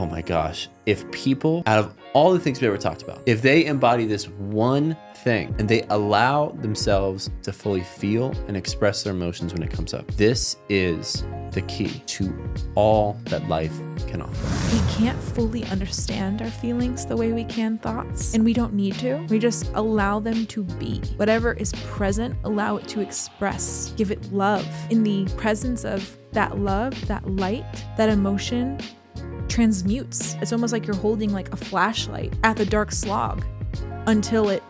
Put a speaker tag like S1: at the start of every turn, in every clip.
S1: oh my gosh, if people, out of all the things we ever talked about, if they embody this one thing and they allow themselves to fully feel and express their emotions when it comes up, this is the key to all that life can offer.
S2: We can't fully understand our feelings the way we can thoughts, and we don't need to. We just allow them to be. Whatever is present, allow it to express. Give it love. In the presence of that love, that light, that emotion transmutes. It's almost like you're holding like a flashlight at the dark slog until it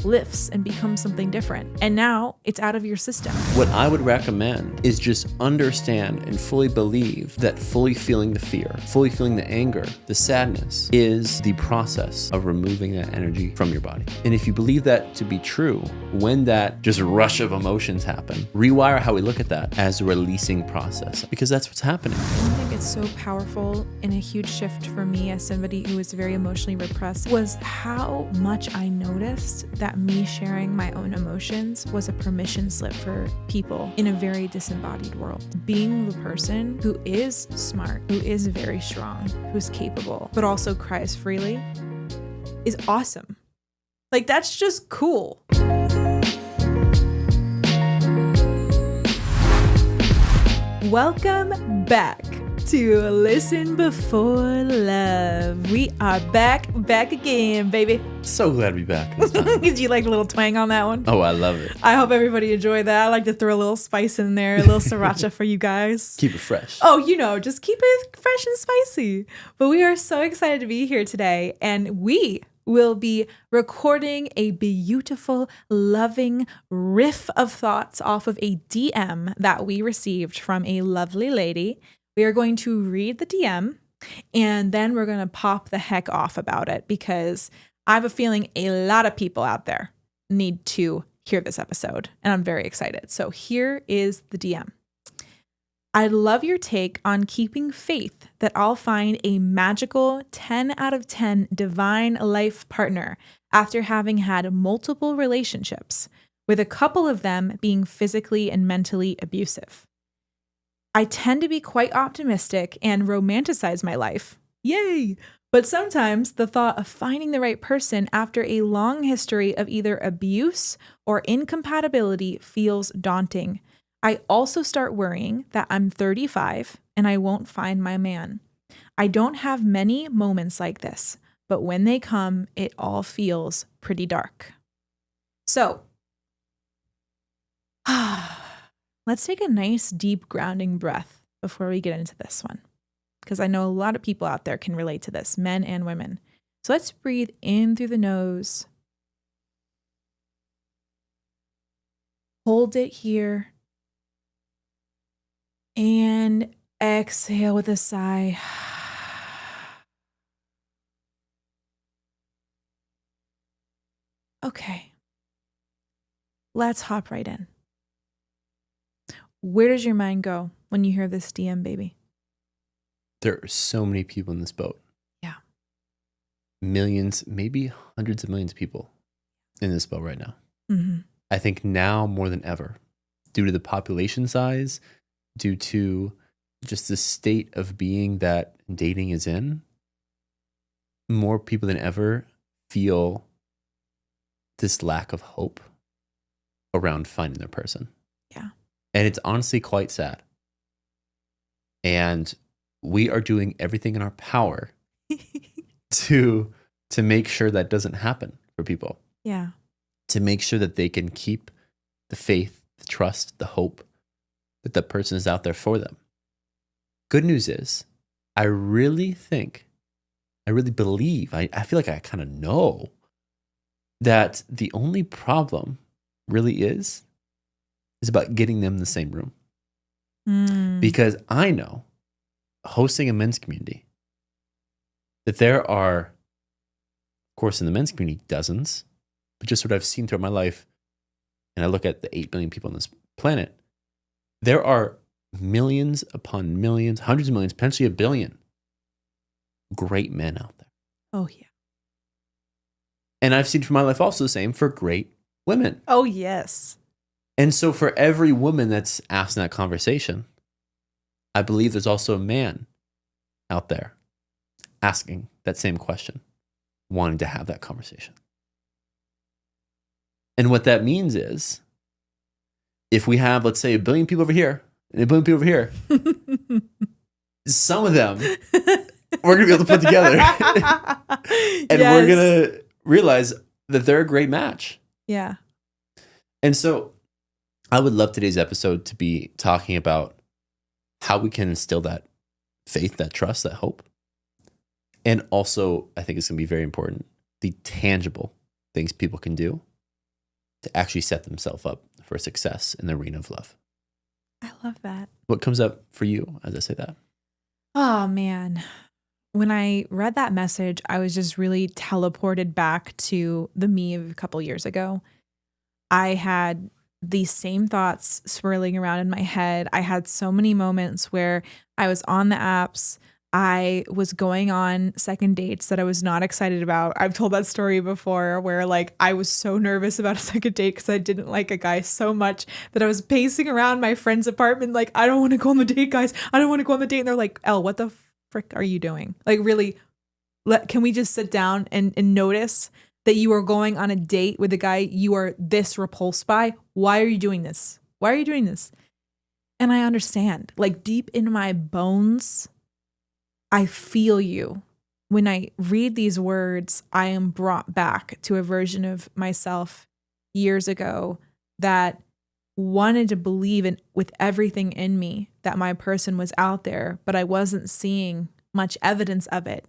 S2: lifts and becomes something different. And now it's out of your system.
S1: What I would recommend is just understand and fully believe that fully feeling the fear, fully feeling the anger, the sadness is the process of removing that energy from your body. And if you believe that to be true, when that just rush of emotions happen, rewire how we look at that as a releasing process, because that's what's happening.
S2: I think it's so powerful, and a huge shift for me as somebody who is very emotionally repressed was how much I noticed that me sharing my own emotions was a permission slip for people in a very disembodied world. Being the person who is smart, who is very strong, who's capable, but also cries freely is awesome. Like, that's just cool. Welcome back to Listen Before Love. We are back again, baby.
S1: So glad to be back this time.
S2: Did you like the little twang on that one?
S1: Oh, I love it.
S2: I hope everybody enjoyed that. I like to throw a little spice in there, a little sriracha for you guys.
S1: Keep it fresh.
S2: Oh, just keep it fresh and spicy. But we are so excited to be here today, and we will be recording a beautiful, loving riff of thoughts off of a DM that we received from a lovely lady. We are going to read the DM, and then we're going to pop the heck off about it, because I have a feeling a lot of people out there need to hear this episode, and I'm very excited. So here is the DM. I'd love your take on keeping faith that I'll find a magical 10 out of 10 divine life partner after having had multiple relationships, with a couple of them being physically and mentally abusive. I tend to be quite optimistic and romanticize my life. Yay! But sometimes the thought of finding the right person after a long history of either abuse or incompatibility feels daunting. I also start worrying that I'm 35 and I won't find my man. I don't have many moments like this, but when they come, it all feels pretty dark. So, let's take a nice deep grounding breath before we get into this one, because I know a lot of people out there can relate to this, men and women. So let's breathe in through the nose. Hold it here. And exhale with a sigh. Okay. Let's hop right in. Where does your mind go when you hear this DM, baby?
S1: There are so many people in this boat.
S2: Yeah.
S1: Millions, maybe hundreds of millions of people in this boat right now.
S2: Mm-hmm.
S1: I think now more than ever, due to the population size, due to just the state of being that dating is in, more people than ever feel this lack of hope around finding their person.
S2: Yeah.
S1: And it's honestly quite sad. And we are doing everything in our power to make sure that doesn't happen for people.
S2: Yeah.
S1: To make sure that they can keep the faith, the trust, the hope that that person is out there for them. Good news is, I really believe, I feel like I kind of know that the only problem really is about getting them in the same room. Because I know, hosting a men's community, that there are, of course, in the men's community, dozens, but just what I've seen throughout my life, and I look at the 8 billion people on this planet, there are millions upon millions, hundreds of millions, potentially a billion great men out there.
S2: Oh, yeah.
S1: And I've seen for my life also the same for great women.
S2: Oh, yes.
S1: And so for every woman that's asked in that conversation, I believe there's also a man out there asking that same question, wanting to have that conversation. And what that means is, if we have, let's say, 1 billion people over here and 1 billion people over here, some of them we're going to be able to put together. And we're going to realize that they're a great match.
S2: Yeah.
S1: And so I would love today's episode to be talking about how we can instill that faith, that trust, that hope. And also, I think it's going to be very important, the tangible things people can do to actually set themselves up for success in the arena of love.
S2: I love that.
S1: What comes up for you as I say that?
S2: Oh, man. When I read that message, I was just really teleported back to the me of a couple years ago. I had these same thoughts swirling around in my head. I had so many moments where I was on the apps. I was going on second dates that I was not excited about. I've told that story before where like I was so nervous about a second date because I didn't like a guy so much that I was pacing around my friend's apartment like, I don't want to go on the date, guys. I don't want to go on the date. And they're like, Elle, what the frick are you doing? Like, really, can we just sit down and notice that you are going on a date with a guy you are this repulsed by? Why are you doing this? Why are you doing this? And I understand, like deep in my bones, I feel you. When I read these words, I am brought back to a version of myself years ago that wanted to believe in with everything in me that my person was out there, but I wasn't seeing much evidence of it.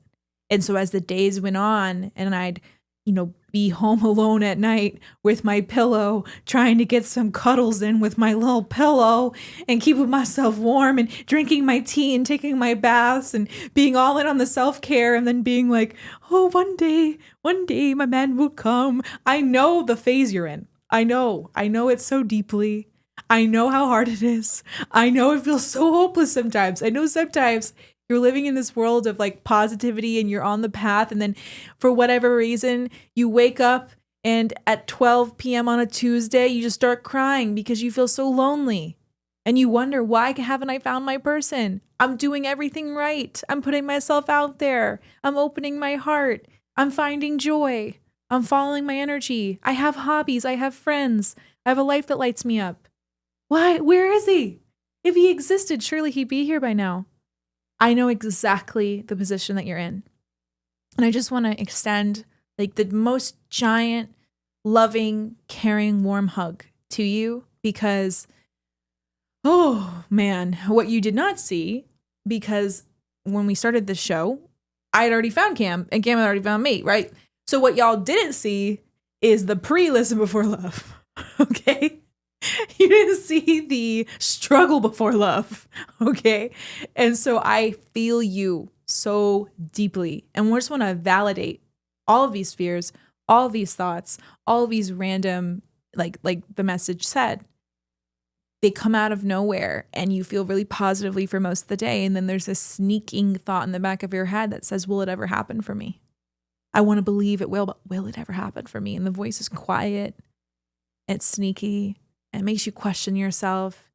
S2: And so as the days went on and I'd, be home alone at night with my pillow, trying to get some cuddles in with my little pillow and keeping myself warm and drinking my tea and taking my baths and being all in on the self-care and then being like, oh, one day my man will come. I know the phase you're in. I know it so deeply. I know how hard it is. I know it feels so hopeless sometimes. I know sometimes you're living in this world of like positivity and you're on the path. And then for whatever reason, you wake up and at 12 p.m. on a Tuesday, you just start crying because you feel so lonely. And you wonder, why haven't I found my person? I'm doing everything right. I'm putting myself out there. I'm opening my heart. I'm finding joy. I'm following my energy. I have hobbies. I have friends. I have a life that lights me up. Why? Where is he? If he existed, surely he'd be here by now. I know exactly the position that you're in. And I just want to extend like the most giant, loving, caring, warm hug to you because, oh man, what you did not see, because when we started this show, I had already found Cam and Cam had already found me, right? So what y'all didn't see is the pre-listen before love, okay? You didn't see the struggle before love, okay? And so I feel you so deeply. And we just want to validate all of these fears, all of these thoughts, all of these random, like the message said, they come out of nowhere and you feel really positively for most of the day. And then there's a sneaking thought in the back of your head that says, will it ever happen for me? I want to believe it will, but will it ever happen for me? And the voice is quiet. It's sneaky. It makes you question yourself.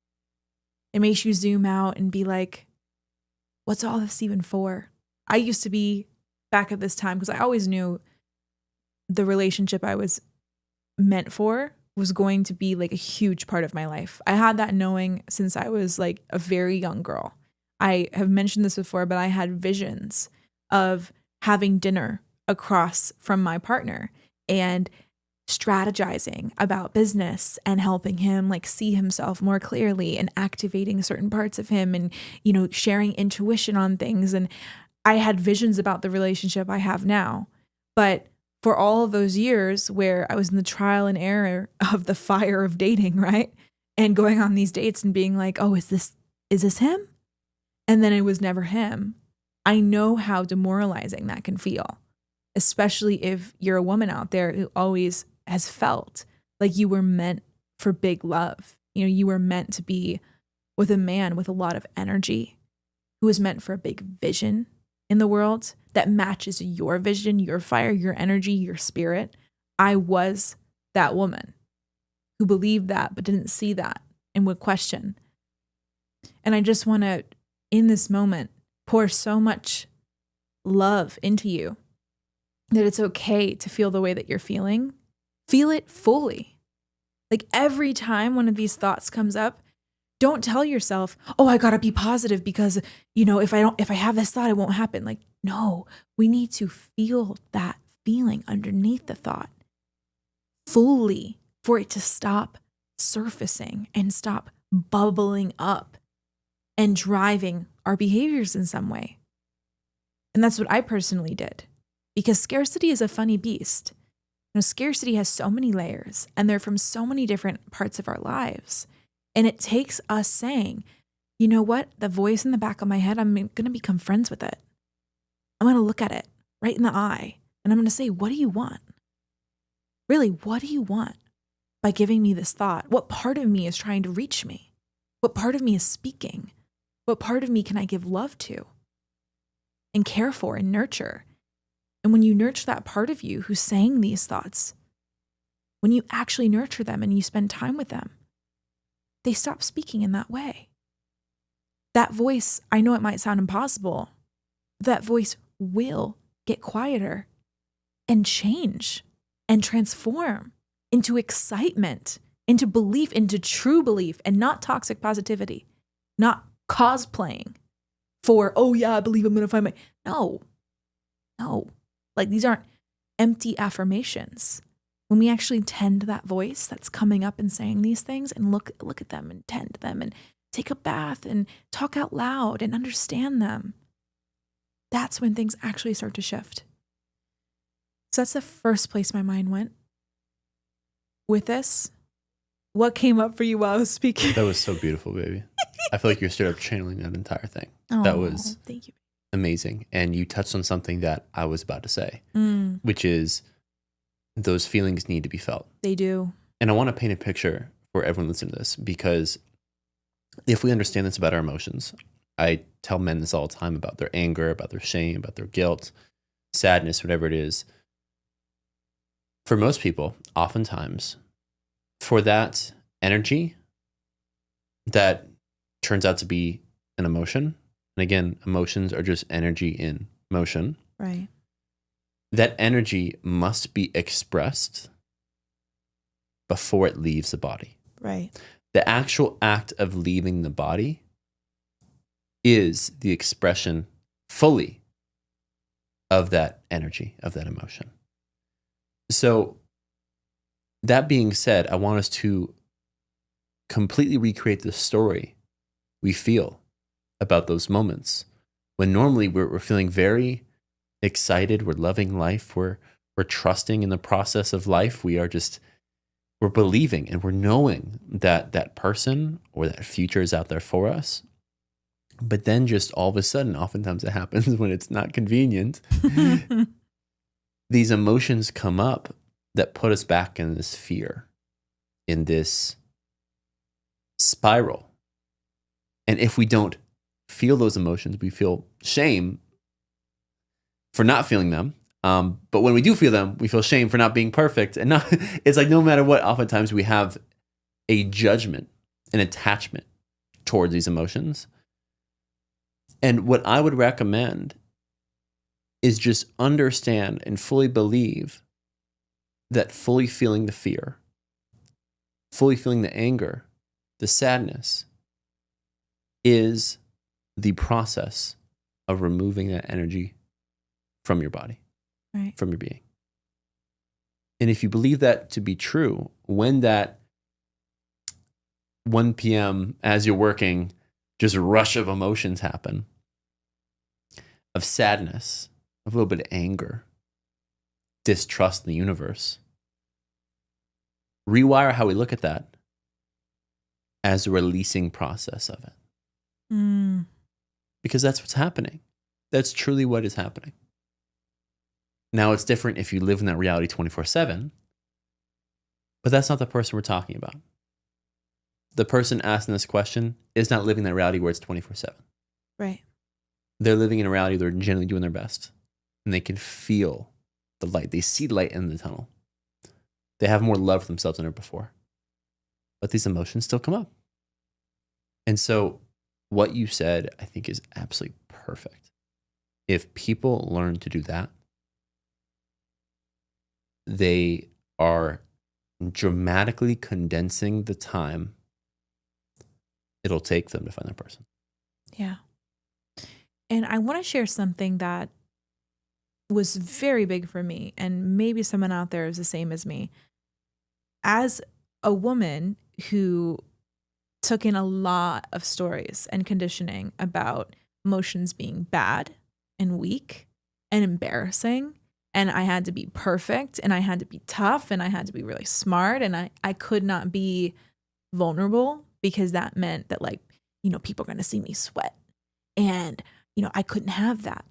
S2: It makes you zoom out and be like, what's all this even for? I used to be back at this time because I always knew the relationship I was meant for was going to be like a huge part of my life. I had that knowing since I was like a very young girl. I have mentioned this before, but I had visions of having dinner across from my partner and strategizing about business and helping him like see himself more clearly and activating certain parts of him and, sharing intuition on things. And I had visions about the relationship I have now. But for all of those years where I was in the trial and error of the fire of dating, right? And going on these dates and being like, oh, is this him? And then it was never him. I know how demoralizing that can feel, especially if you're a woman out there who always has felt like you were meant for big love. You were meant to be with a man with a lot of energy who was meant for a big vision in the world that matches your vision, your fire, your energy, your spirit. I was that woman who believed that but didn't see that and would question. And I just want to, in this moment, pour so much love into you, that it's okay to feel the way that you're feeling. Feel it fully. Like every time one of these thoughts comes up, don't tell yourself, oh, I gotta be positive because, if I have this thought, it won't happen. Like, no, we need to feel that feeling underneath the thought fully for it to stop surfacing and stop bubbling up and driving our behaviors in some way. And that's what I personally did, because scarcity is a funny beast. Scarcity has so many layers, and they're from so many different parts of our lives. And it takes us saying, you know what? The voice in the back of my head, I'm going to become friends with it. I'm going to look at it right in the eye, and I'm going to say, what do you want? Really, what do you want by giving me this thought? What part of me is trying to reach me? What part of me is speaking? What part of me can I give love to and care for and nurture? And when you nurture that part of you who's saying these thoughts, when you actually nurture them and you spend time with them, they stop speaking in that way. That voice, I know it might sound impossible, that voice will get quieter and change and transform into excitement, into belief, into true belief, and not toxic positivity, not cosplaying for, oh yeah, I believe I'm going to find my, no. Like these aren't empty affirmations. When we actually tend that voice that's coming up and saying these things and look at them and tend them and take a bath and talk out loud and understand them, that's when things actually start to shift. So that's the first place my mind went with this. What came up for you while I was speaking?
S1: That was so beautiful, baby. I feel like you're straight up channeling that entire thing.
S2: Oh,
S1: that was
S2: thank you.
S1: Amazing. And you touched on something that I was about to say, which is those feelings need to be felt.
S2: They do.
S1: And I want to paint a picture for everyone listening to this, because if we understand this about our emotions, I tell men this all the time about their anger, about their shame, about their guilt, sadness, whatever it is. For most people, oftentimes, for that energy that turns out to be an emotion, and again, emotions are just energy in motion.
S2: Right.
S1: That energy must be expressed before it leaves the body.
S2: Right.
S1: The actual act of leaving the body is the expression fully of that energy, of that emotion. So that being said, I want us to completely recreate the story we feel about those moments when normally we're feeling very excited, we're loving life, we're trusting in the process of life, we're believing and we're knowing that that person or that future is out there for us. But then just all of a sudden, oftentimes it happens when it's not convenient, these emotions come up that put us back in this fear, in this spiral. And if we don't feel those emotions, we feel shame for not feeling them. But when we do feel them, we feel shame for not being perfect. And it's like no matter what, oftentimes we have a judgment, an attachment towards these emotions. And what I would recommend is just understand and fully believe that fully feeling the fear, fully feeling the anger, the sadness is the process of removing that energy from your body,
S2: right,
S1: from your being. And if you believe that to be true, when that 1 p.m. as you're working, just a rush of emotions happen, of sadness, of a little bit of anger, distrust in the universe, rewire how we look at that as a releasing process of it. Because that's what's happening. That's truly what is happening. Now, it's different if you live in that reality 24/7, but that's not the person we're talking about. The person asking this question is not living that reality where it's 24/7.
S2: Right.
S1: They're living in a reality where they're generally doing their best, and they can feel the light. They see light in the tunnel. They have more love for themselves than ever before. But these emotions still come up. And so what you said, I think, is absolutely perfect. if people learn to do that, they are dramatically condensing the time it'll take them to find that person.
S2: Yeah. And I want to share something that was very big for me, and maybe someone out there is the same as me. As a woman who took in a lot of stories and conditioning about emotions being bad and weak and embarrassing, and I had to be perfect, and I had to be tough, and I had to be really smart, and I could not be vulnerable because that meant that, like, people are going to see me sweat, and I couldn't have that.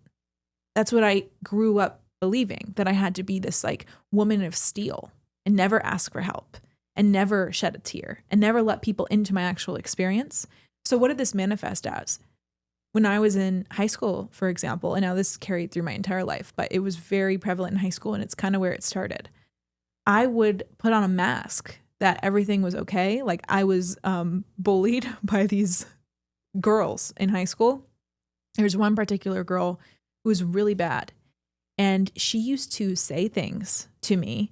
S2: That's what I grew up believing, that I had to be this like woman of steel and never ask for help and never shed a tear and never let people into my actual experience. So what did this manifest as? When I was in high school, for example, and now this carried through my entire life, but it was very prevalent in high school, and it's kind of where it started. I would put on a mask that everything was okay. Like, I was bullied by these girls in high school. There's one particular girl who was really bad, and she used to say things to me,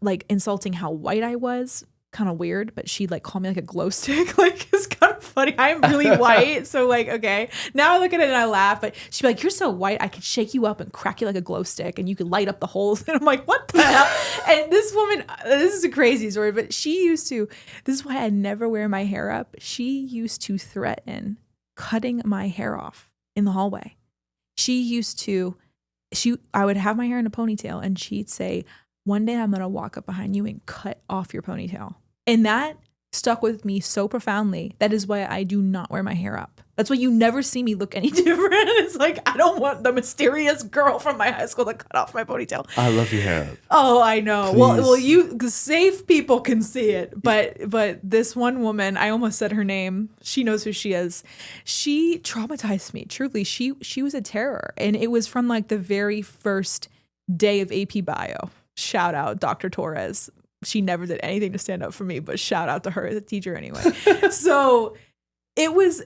S2: like insulting how white I was. Kind of weird, but she'd like call me like a glow stick. Like, it's kind of funny. I'm really white, so like, okay. Now I look at it and I laugh, but she'd be like, "You're so white, I could shake you up and crack you like a glow stick, and you could light up the holes." And I'm like, "What the hell?" And this woman, this is a crazy story, but she used to. This is why I never wear my hair up. She used to threaten cutting my hair off in the hallway. I would have my hair in a ponytail, and she'd say, "One day I'm going to walk up behind you and cut off your ponytail." And that stuck with me so profoundly. That is why I do not wear my hair up. That's why you never see me look any different. It's like, I don't want the mysterious girl from my high school to cut off my ponytail.
S1: I love your hair up.
S2: Oh, I know. Well, you safe people can see it. But this one woman, I almost said her name. She knows who she is. She traumatized me. Truly, she was a terror. And it was from like the very first day of AP Bio. Shout out Dr. Torres. She never did anything to stand up for me, but shout out to her as a teacher anyway. So it was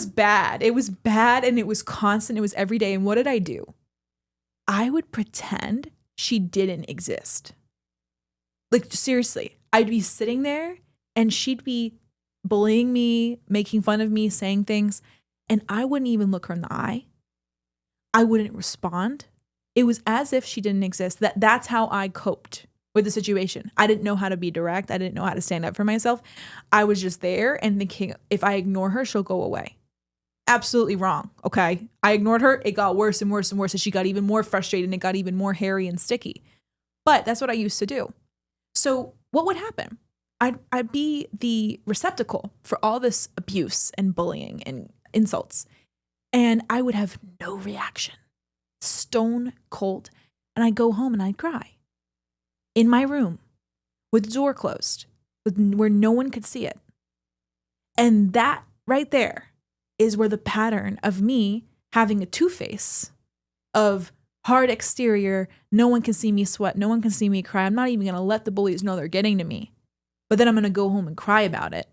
S2: bad. It was bad, and it was constant. It was every day. And what did I do? I would pretend she didn't exist. Like, seriously, I'd be sitting there and she'd be bullying me, making fun of me, saying things, and I wouldn't even look her in the eye. I wouldn't respond. It was as if she didn't exist. That's how I coped with the situation. I didn't know how to be direct. I didn't know how to stand up for myself. I was just there and thinking, if I ignore her, she'll go away. Absolutely wrong. Okay. I ignored her. It got worse and worse and worse. And she got even more frustrated, and it got even more hairy and sticky. But that's what I used to do. So what would happen? I'd be the receptacle for all this abuse and bullying and insults. And I would have no reaction. Stone cold. And I'd go home and I'd cry. In my room, with the door closed, where no one could see it. And that right there is where the pattern of me having a two-face of hard exterior, no one can see me sweat, no one can see me cry. I'm not even going to let the bullies know they're getting to me. But then I'm going to go home and cry about it.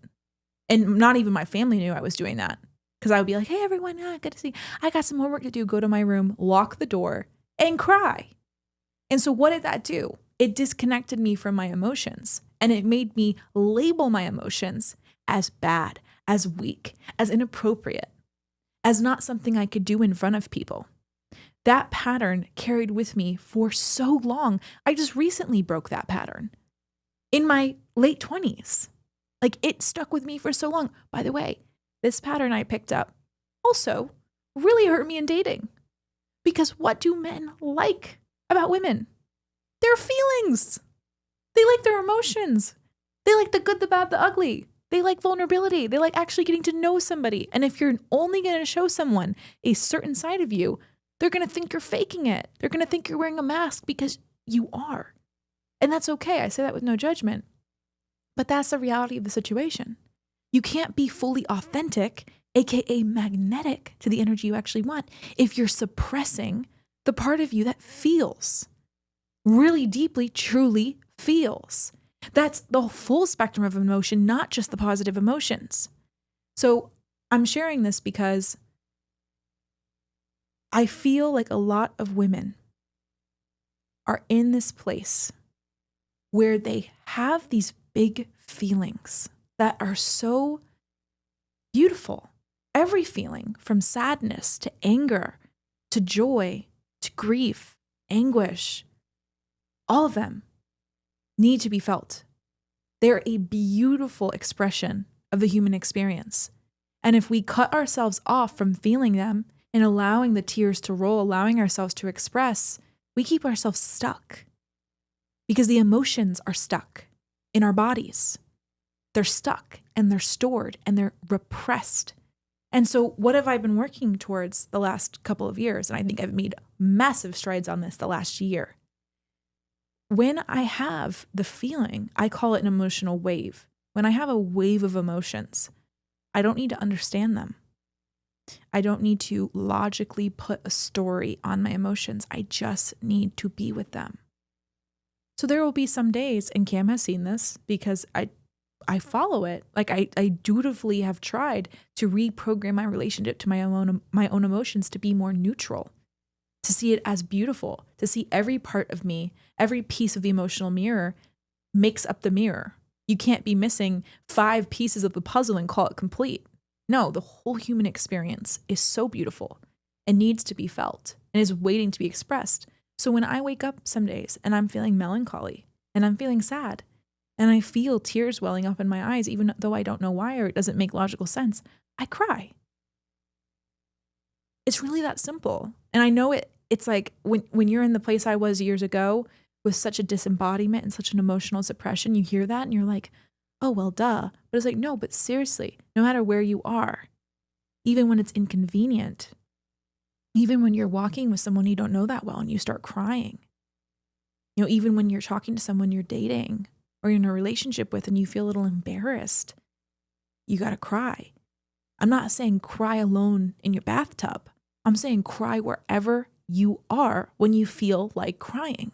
S2: And not even my family knew I was doing that. Because I would be like, "Hey, everyone, good to see you. I got some homework to do." Go to my room, lock the door, and cry. And so what did that do? It disconnected me from my emotions, and it made me label my emotions as bad, as weak, as inappropriate, as not something I could do in front of people. That pattern carried with me for so long. I just recently broke that pattern in my late 20s. Like, it stuck with me for so long. By the way, this pattern I picked up also really hurt me in dating. Because what do men like about women? Their feelings. They like their emotions. They like the good, the bad, the ugly. They like vulnerability. They like actually getting to know somebody. And if you're only going to show someone a certain side of you, they're going to think you're faking it. They're going to think you're wearing a mask, because you are. And that's okay. I say that with no judgment. But that's the reality of the situation. You can't be fully authentic, aka magnetic, to the energy you actually want if you're suppressing the part of you that feels. Really deeply, truly feels. That's the full spectrum of emotion, not just the positive emotions. So I'm sharing this because I feel like a lot of women are in this place where they have these big feelings that are so beautiful. Every feeling, from sadness to anger to joy to grief, anguish, all of them need to be felt. They're a beautiful expression of the human experience. And if we cut ourselves off from feeling them and allowing the tears to roll, allowing ourselves to express, we keep ourselves stuck because the emotions are stuck in our bodies. They're stuck and they're stored and they're repressed. And so what have I been working towards the last couple of years? And I think I've made massive strides on this the last year. When I have the feeling, I call it an emotional wave. When I have a wave of emotions, I don't need to understand them. I don't need to logically put a story on my emotions. I just need to be with them. So there will be some days, and Cam has seen this because I follow it. Like I dutifully have tried to reprogram my relationship to my own emotions to be more neutral, to see it as beautiful, to see every part of me, every piece of the emotional mirror makes up the mirror. You can't be missing 5 pieces of the puzzle and call it complete. No, the whole human experience is so beautiful and needs to be felt and is waiting to be expressed. So when I wake up some days and I'm feeling melancholy and I'm feeling sad and I feel tears welling up in my eyes, even though I don't know why or it doesn't make logical sense, I cry. It's really that simple. And I know it's like when you're in the place I was years ago with such a disembodiment and such an emotional suppression, you hear that and you're like, oh, well, duh. But it's like, no, but seriously, no matter where you are, even when it's inconvenient, even when you're walking with someone you don't know that well and you start crying, even when you're talking to someone you're dating or you're in a relationship with and you feel a little embarrassed, you got to cry. I'm not saying cry alone in your bathtub. I'm saying cry wherever you are when you feel like crying.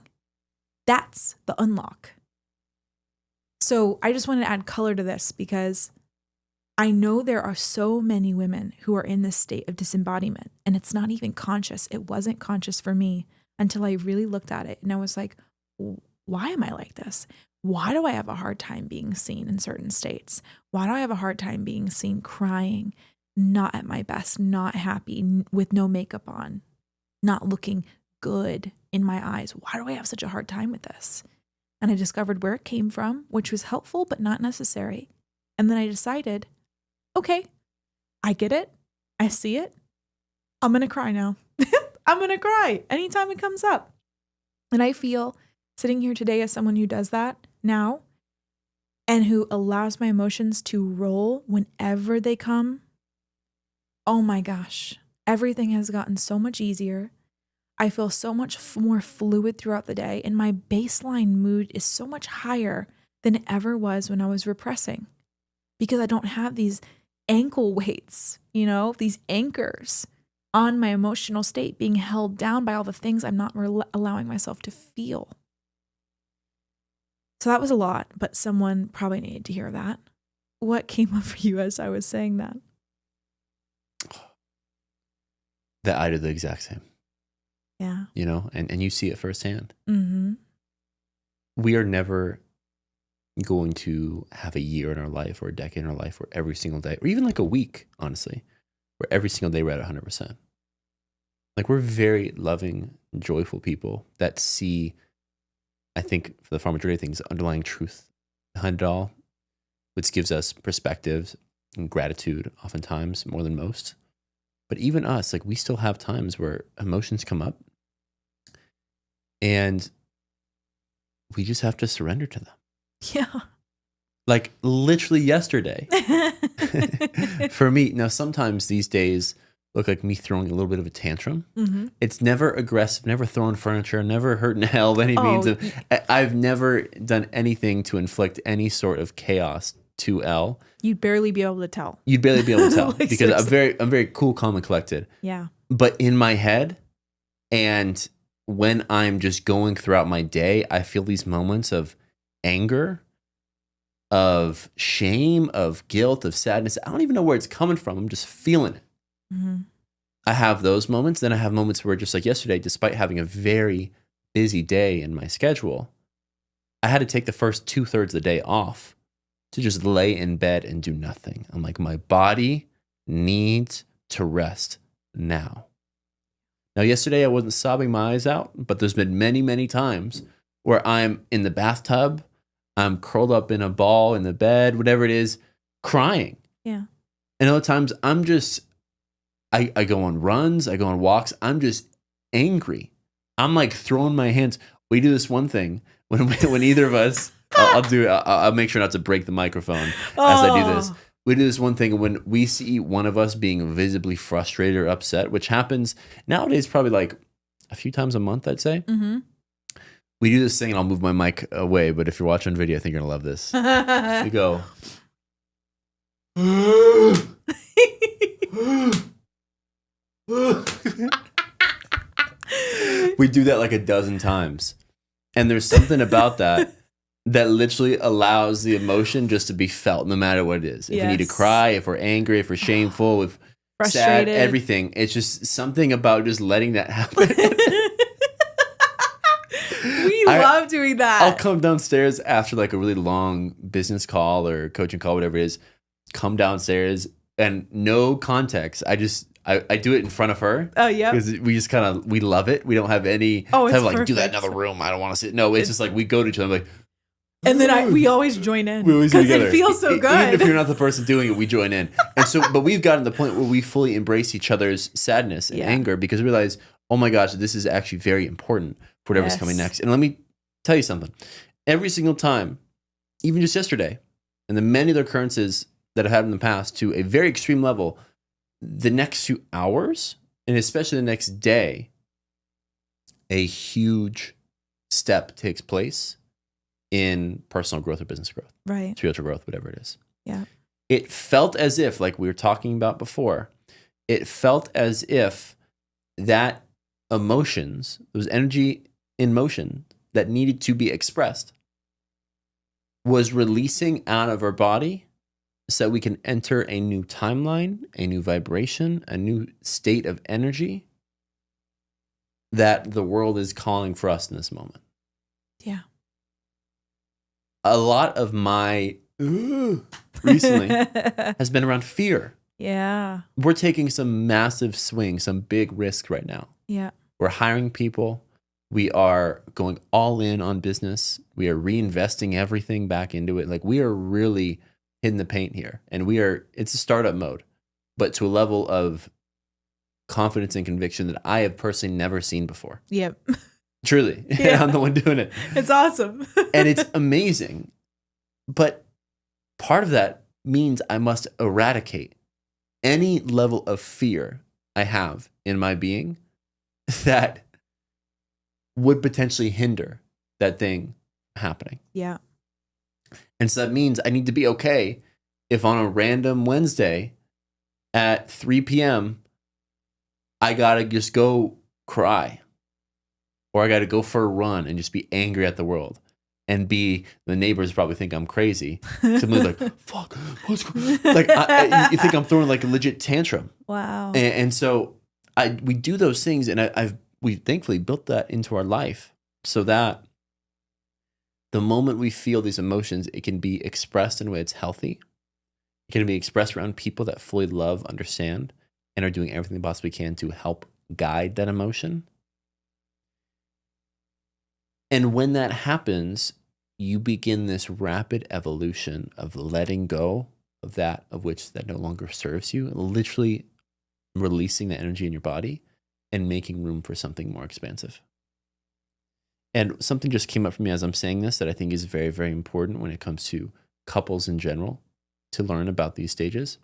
S2: That's the unlock. So I just wanted to add color to this because I know there are so many women who are in this state of disembodiment and it's not even conscious. It wasn't conscious for me until I really looked at it and I was like, why am I like this? Why do I have a hard time being seen in certain states? Why do I have a hard time being seen crying, not at my best, not happy, with no makeup on, not looking good in my eyes? Why do I have such a hard time with this? And I discovered where it came from, which was helpful, but not necessary. And then I decided, okay, I get it. I see it. I'm going to cry now. I'm going to cry anytime it comes up. And I feel sitting here today as someone who does that now and who allows my emotions to roll whenever they come. Oh my gosh, everything has gotten so much easier. I feel so much more fluid throughout the day, and my baseline mood is so much higher than it ever was when I was repressing because I don't have these ankle weights, these anchors on my emotional state being held down by all the things I'm not allowing myself to feel. So that was a lot, but someone probably needed to hear that. What came up for you as I was saying that?
S1: That I do the exact same.
S2: Yeah.
S1: And you see it firsthand.
S2: Mm-hmm.
S1: We are never going to have a year in our life or a decade in our life where every single day, or even like a week, honestly, where every single day we're at 100%. Like we're very loving, joyful people that see, I think for the far majority of things, underlying truth behind it all, which gives us perspective and gratitude oftentimes more than most. But even us, like we still have times where emotions come up and we just have to surrender to them.
S2: Yeah.
S1: Like literally yesterday. For me, now sometimes these days look like me throwing a little bit of a tantrum. Mm-hmm. It's never aggressive, never throwing furniture, never hurting hell by any means. I've never done anything to inflict any sort of chaos to Elle.
S2: You'd barely be able to tell.
S1: You'd barely be able to tell
S2: Like,
S1: because
S2: seriously.
S1: I'm very cool, calm, and collected.
S2: Yeah.
S1: But in my head, and when I'm just going throughout my day, I feel these moments of anger, of shame, of guilt, of sadness. I don't even know where it's coming from. I'm just feeling it.
S2: Mm-hmm.
S1: I have those moments. Then I have moments where, just like yesterday, despite having a very busy day in my schedule, I had to take the first 2/3 of the day off to just lay in bed and do nothing. I'm like, my body needs to rest now. Now, yesterday I wasn't sobbing my eyes out, but there's been many, many times where I'm in the bathtub, I'm curled up in a ball in the bed, whatever it is, crying.
S2: Yeah.
S1: And other times I'm just, I go on runs, I go on walks, I'm just angry. I'm like throwing my hands. We do this one thing when either of us, I'll make sure not to break the microphone as I do this. We do this one thing when we see one of us being visibly frustrated or upset, which happens nowadays probably like a few times a month, I'd say.
S2: Mm-hmm.
S1: We do this thing, and I'll move my mic away, but if you're watching video, I think you're going to love this. We go. We do that like a dozen times. And there's something about that literally allows the emotion just to be felt no matter what it is. If we need to cry, if we're angry, if we're shameful, if sad, everything. It's just something about just letting that happen.
S2: We love doing that.
S1: I'll come downstairs after like a really long business call or coaching call, whatever it is. Come downstairs and no context. I do it in front of her.
S2: Oh, yeah.
S1: Because we just we love it. We don't have any
S2: type of
S1: like, do that in another room. I don't want to sit. No, it's just like we go to each other. I'm like,
S2: and then we always join in.
S1: We always
S2: because it feels so good.
S1: Even if you're not the person doing it, we join in. And so, but we've gotten to the point where we fully embrace each other's sadness and anger because we realize, oh my gosh, this is actually very important for whatever's coming next. And let me tell you something. Every single time, even just yesterday, and the many other occurrences that I've had in the past to a very extreme level, the next few hours, and especially the next day, a huge step takes place in personal growth or business growth,
S2: right?
S1: Spiritual growth, whatever it is.
S2: Yeah.
S1: It felt as if, like we were talking about before, it felt as if that emotions, those energy in motion that needed to be expressed was releasing out of our body so that we can enter a new timeline, a new vibration, a new state of energy that the world is calling for us in this moment.
S2: Yeah.
S1: A lot of my recently has been around fear.
S2: Yeah.
S1: We're taking some massive swings, some big risks right now.
S2: Yeah. We're
S1: hiring people. We are going all in on business. We are reinvesting everything back into it. Like we are really hitting the paint here. And it's a startup mode, but to a level of confidence and conviction that I have personally never seen before.
S2: Yep.
S1: Truly. Yeah. I'm the one doing it.
S2: It's awesome.
S1: And it's amazing. But part of that means I must eradicate any level of fear I have in my being that would potentially hinder that thing happening.
S2: Yeah.
S1: And so that means I need to be okay if on a random Wednesday at 3 p.m., I got to just go cry. Or I got to go for a run and just be angry at the world. And the neighbors probably think I'm crazy. Somebody's like, fuck, what's going on? Like, you think I'm throwing like a legit tantrum.
S2: Wow.
S1: And so we do those things, and we thankfully built that into our life so that the moment we feel these emotions, it can be expressed in a way that's healthy. It can be expressed around people that fully love, understand, and are doing everything they possibly can to help guide that emotion. And when that happens, you begin this rapid evolution of letting go of that of which that no longer serves you, literally releasing the energy in your body and making room for something more expansive. And something just came up for me as I'm saying this that I think is very, very important when it comes to couples in general to learn about these stages.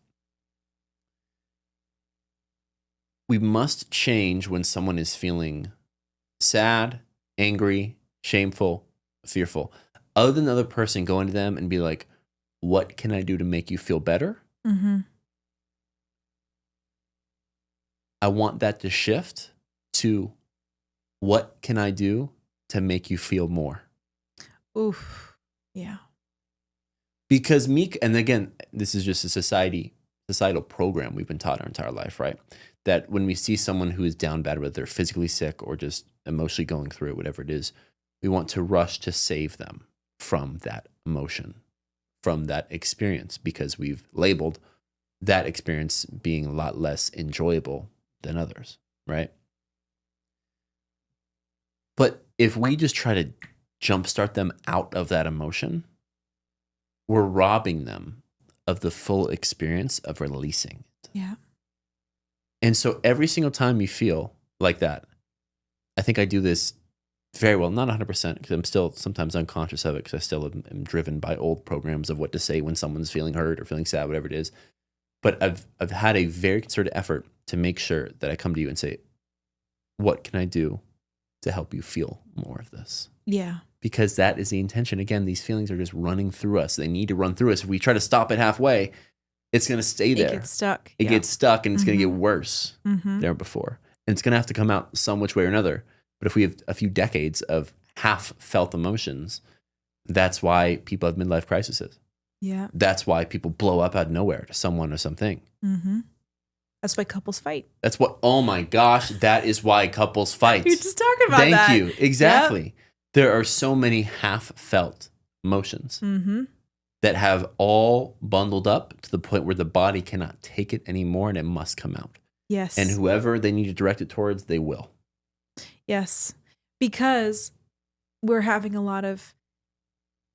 S1: We must change when someone is feeling sad, angry, shameful, fearful. Other than the other person going to them and be like, what can I do to make you feel better?
S2: Mm-hmm.
S1: I want that to shift to what can I do to make you feel more?
S2: Oof. Yeah.
S1: Because and again, this is just a societal program we've been taught our entire life, right? that when we see someone who is down bad, whether they're physically sick or just emotionally going through it, whatever it is, we want to rush to save them from that emotion, from that experience, because we've labeled that experience being a lot less enjoyable than others, right? But if we just try to jumpstart them out of that emotion, we're robbing them of the full experience of releasing it.
S2: Yeah.
S1: And so every single time you feel like that, I think I do this very well, not 100%, because I'm still sometimes unconscious of it, because I still am driven by old programs of what to say when someone's feeling hurt or feeling sad, whatever it is. But I've had a very concerted effort to make sure that I come to you and say, what can I do to help you feel more of this?
S2: Yeah.
S1: Because that is the intention. Again, these feelings are just running through us. They need to run through us. If we try to stop it halfway, it's going to stay there.
S2: It gets stuck.
S1: It gets stuck, and it's going to get worse
S2: Mm-hmm.
S1: there before. And it's going to have to come out some which way or another. But if we have a few decades of half-felt emotions, that's why people have midlife crises.
S2: Yeah.
S1: That's why people blow up out of nowhere to someone or something.
S2: Mm-hmm. That's why couples fight.
S1: That's what, oh my gosh, that is why couples fight.
S2: You're just talking about that.
S1: Thank you. Exactly. Yep. There are so many half-felt emotions that have all bundled up to the point where the body cannot take it anymore and it must come out.
S2: Yes.
S1: And whoever they need to direct it towards, they will.
S2: Yes. Because we're having a lot of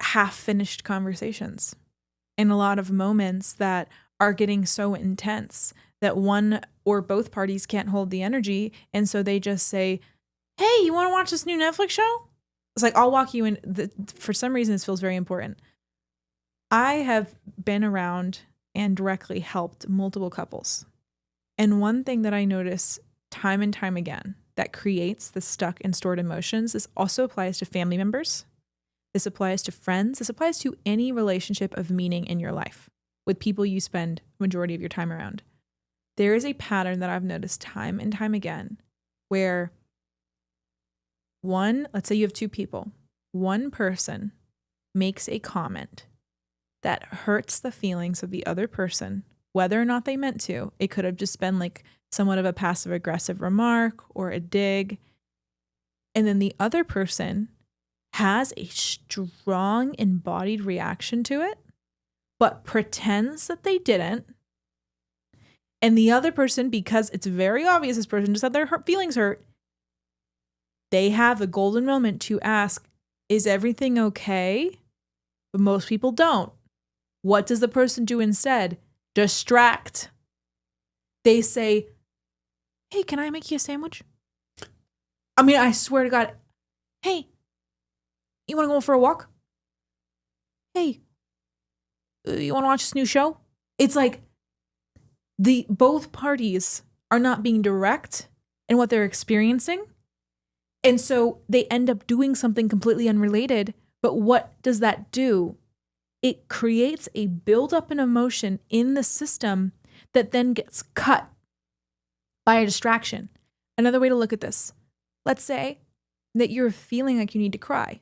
S2: half-finished conversations and a lot of moments that are getting so intense that one or both parties can't hold the energy. And so they just say, hey, you want to watch this new Netflix show? It's like, I'll walk you in. For some reason, this feels very important. I have been around and directly helped multiple couples. And one thing that I notice time and time again that creates the stuck and stored emotions, this also applies to family members. This applies to friends. This applies to any relationship of meaning in your life with people you spend the majority of your time around. There is a pattern that I've noticed time and time again where let's say you have two people, one person makes a comment that hurts the feelings of the other person, whether or not they meant to. It could have just been like somewhat of a passive aggressive remark or a dig. And then the other person has a strong embodied reaction to it, but pretends that they didn't. And the other person, because it's very obvious this person just had their feelings hurt, they have a golden moment to ask, is everything okay? But most people don't. What does the person do instead? Distract. They say, hey, can I make you a sandwich? I mean, I swear to God, hey, you want to go for a walk? Hey, you want to watch this new show? It's like both parties are not being direct in what they're experiencing. And so they end up doing something completely unrelated. But what does that do? It creates a buildup in emotion in the system that then gets cut by a distraction. Another way to look at this, let's say that you're feeling like you need to cry,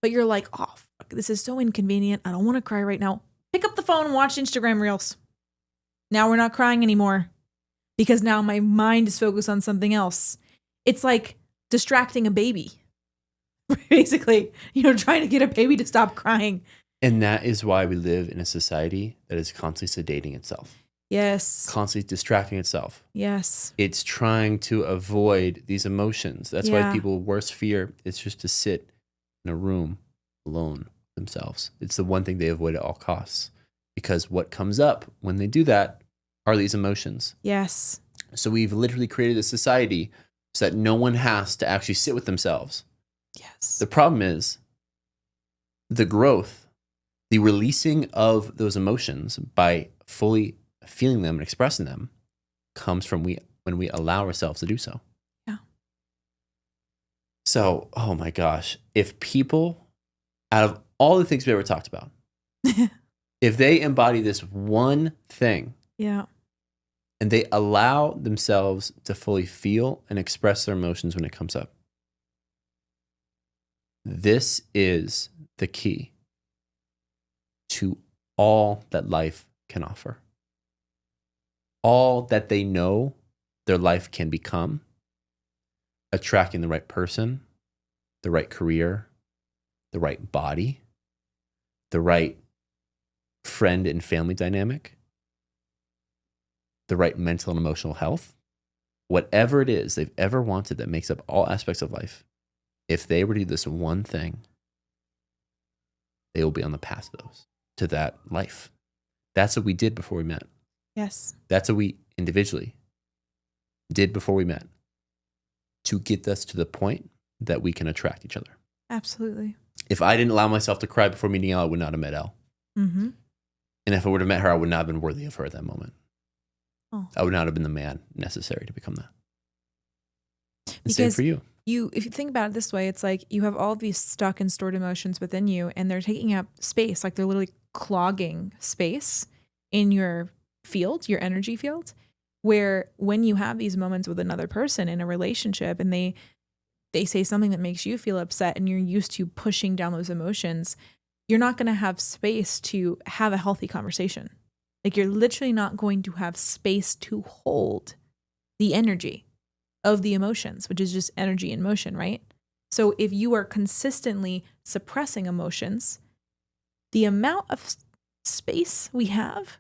S2: but you're like, oh, fuck, this is so inconvenient. I don't want to cry right now. Pick up the phone and watch Instagram Reels. Now we're not crying anymore because now my mind is focused on something else. It's like distracting a baby, basically, trying to get a baby to stop crying.
S1: And that is why we live in a society that is constantly sedating itself.
S2: Yes.
S1: Constantly distracting itself.
S2: Yes.
S1: It's trying to avoid these emotions. That's why people's worst fear is just to sit in a room alone themselves. It's the one thing they avoid at all costs. Because what comes up when they do that are these emotions.
S2: Yes.
S1: So we've literally created a society so that no one has to actually sit with themselves.
S2: Yes.
S1: The problem is the growth, the releasing of those emotions by fully feeling them and expressing them comes from when we allow ourselves to do so.
S2: Yeah.
S1: So, oh my gosh, if people, out of all the things we ever talked about, if they embody this one thing, and they allow themselves to fully feel and express their emotions when it comes up, this is the key to all that life can offer. All that they know their life can become attracting the right person, the right career, the right body, the right friend and family dynamic, the right mental and emotional health, whatever it is they've ever wanted that makes up all aspects of life, if they were to do this one thing, they will be on the path to that life. That's what we did before we met.
S2: Yes.
S1: That's what we individually did before we met to get us to the point that we can attract each other.
S2: Absolutely.
S1: If I didn't allow myself to cry before meeting Elle, I would not have met Elle.
S2: Mm-hmm.
S1: And if I would have met her, I would not have been worthy of her at that moment.
S2: Oh.
S1: I would not have been the man necessary to become that. And
S2: Because
S1: same for you.
S2: If you think about it this way, it's like you have all these stuck and stored emotions within you, and they're taking up space, like they're literally clogging space in your field, your energy field, where when you have these moments with another person in a relationship and they say something that makes you feel upset and you're used to pushing down those emotions, you're not going to have space to have a healthy conversation. Like you're literally not going to have space to hold the energy of the emotions, which is just energy in motion, right? So if you are consistently suppressing emotions, the amount of space we have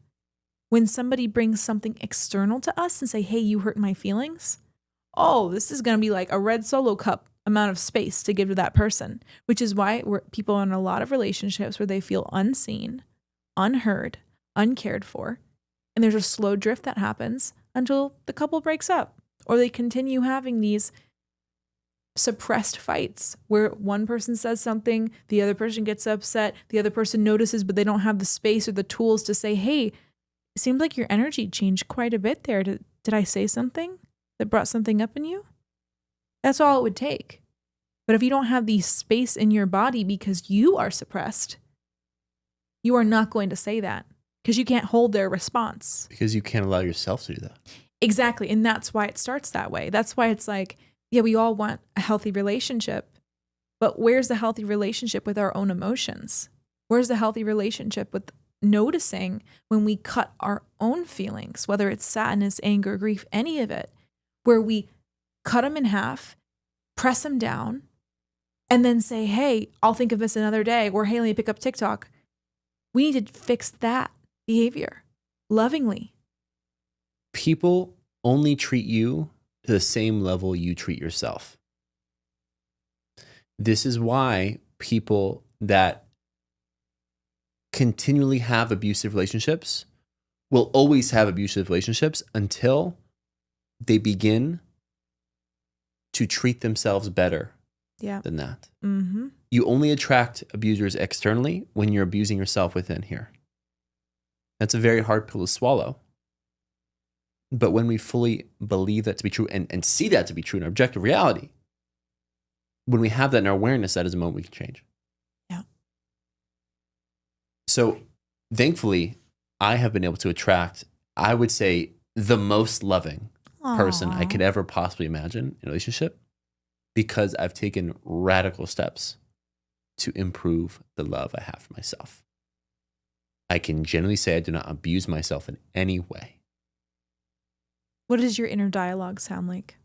S2: when somebody brings something external to us and say, hey, you hurt my feelings. Oh, this is going to be like a red Solo cup amount of space to give to that person, which is why people are in a lot of relationships where they feel unseen, unheard, uncared for. And there's a slow drift that happens until the couple breaks up, or they continue having these suppressed fights where one person says something, the other person gets upset, the other person notices, but they don't have the space or the tools to say, hey, it seems like your energy changed quite a bit there. Did I say something that brought something up in you? That's all it would take. But if you don't have the space in your body because you are suppressed, you are not going to say that because you can't hold their response.
S1: Because you can't allow yourself to do that.
S2: Exactly. And that's why it starts that way. That's why it's like, yeah, we all want a healthy relationship, but where's the healthy relationship with our own emotions? Where's the healthy relationship with noticing when we cut our own feelings, whether it's sadness, anger, grief, any of it, where we cut them in half, press them down, and then say, hey, I'll think of this another day, or hey, let me pick up TikTok. We need to fix that behavior lovingly.
S1: People only treat you to the same level you treat yourself. This is why people that continually have abusive relationships will always have abusive relationships until they begin to treat themselves better than that.
S2: Mm-hmm.
S1: You only attract abusers externally when you're abusing yourself within here. That's a very hard pill to swallow. But when we fully believe that to be true and see that to be true in objective reality, when we have that in our awareness, that is a moment we can change.
S2: Yeah.
S1: So thankfully, I have been able to attract, I would say, the most loving person I could ever possibly imagine in a relationship because I've taken radical steps to improve the love I have for myself. I can generally say I do not abuse myself in any way.
S2: What does your inner dialogue sound like?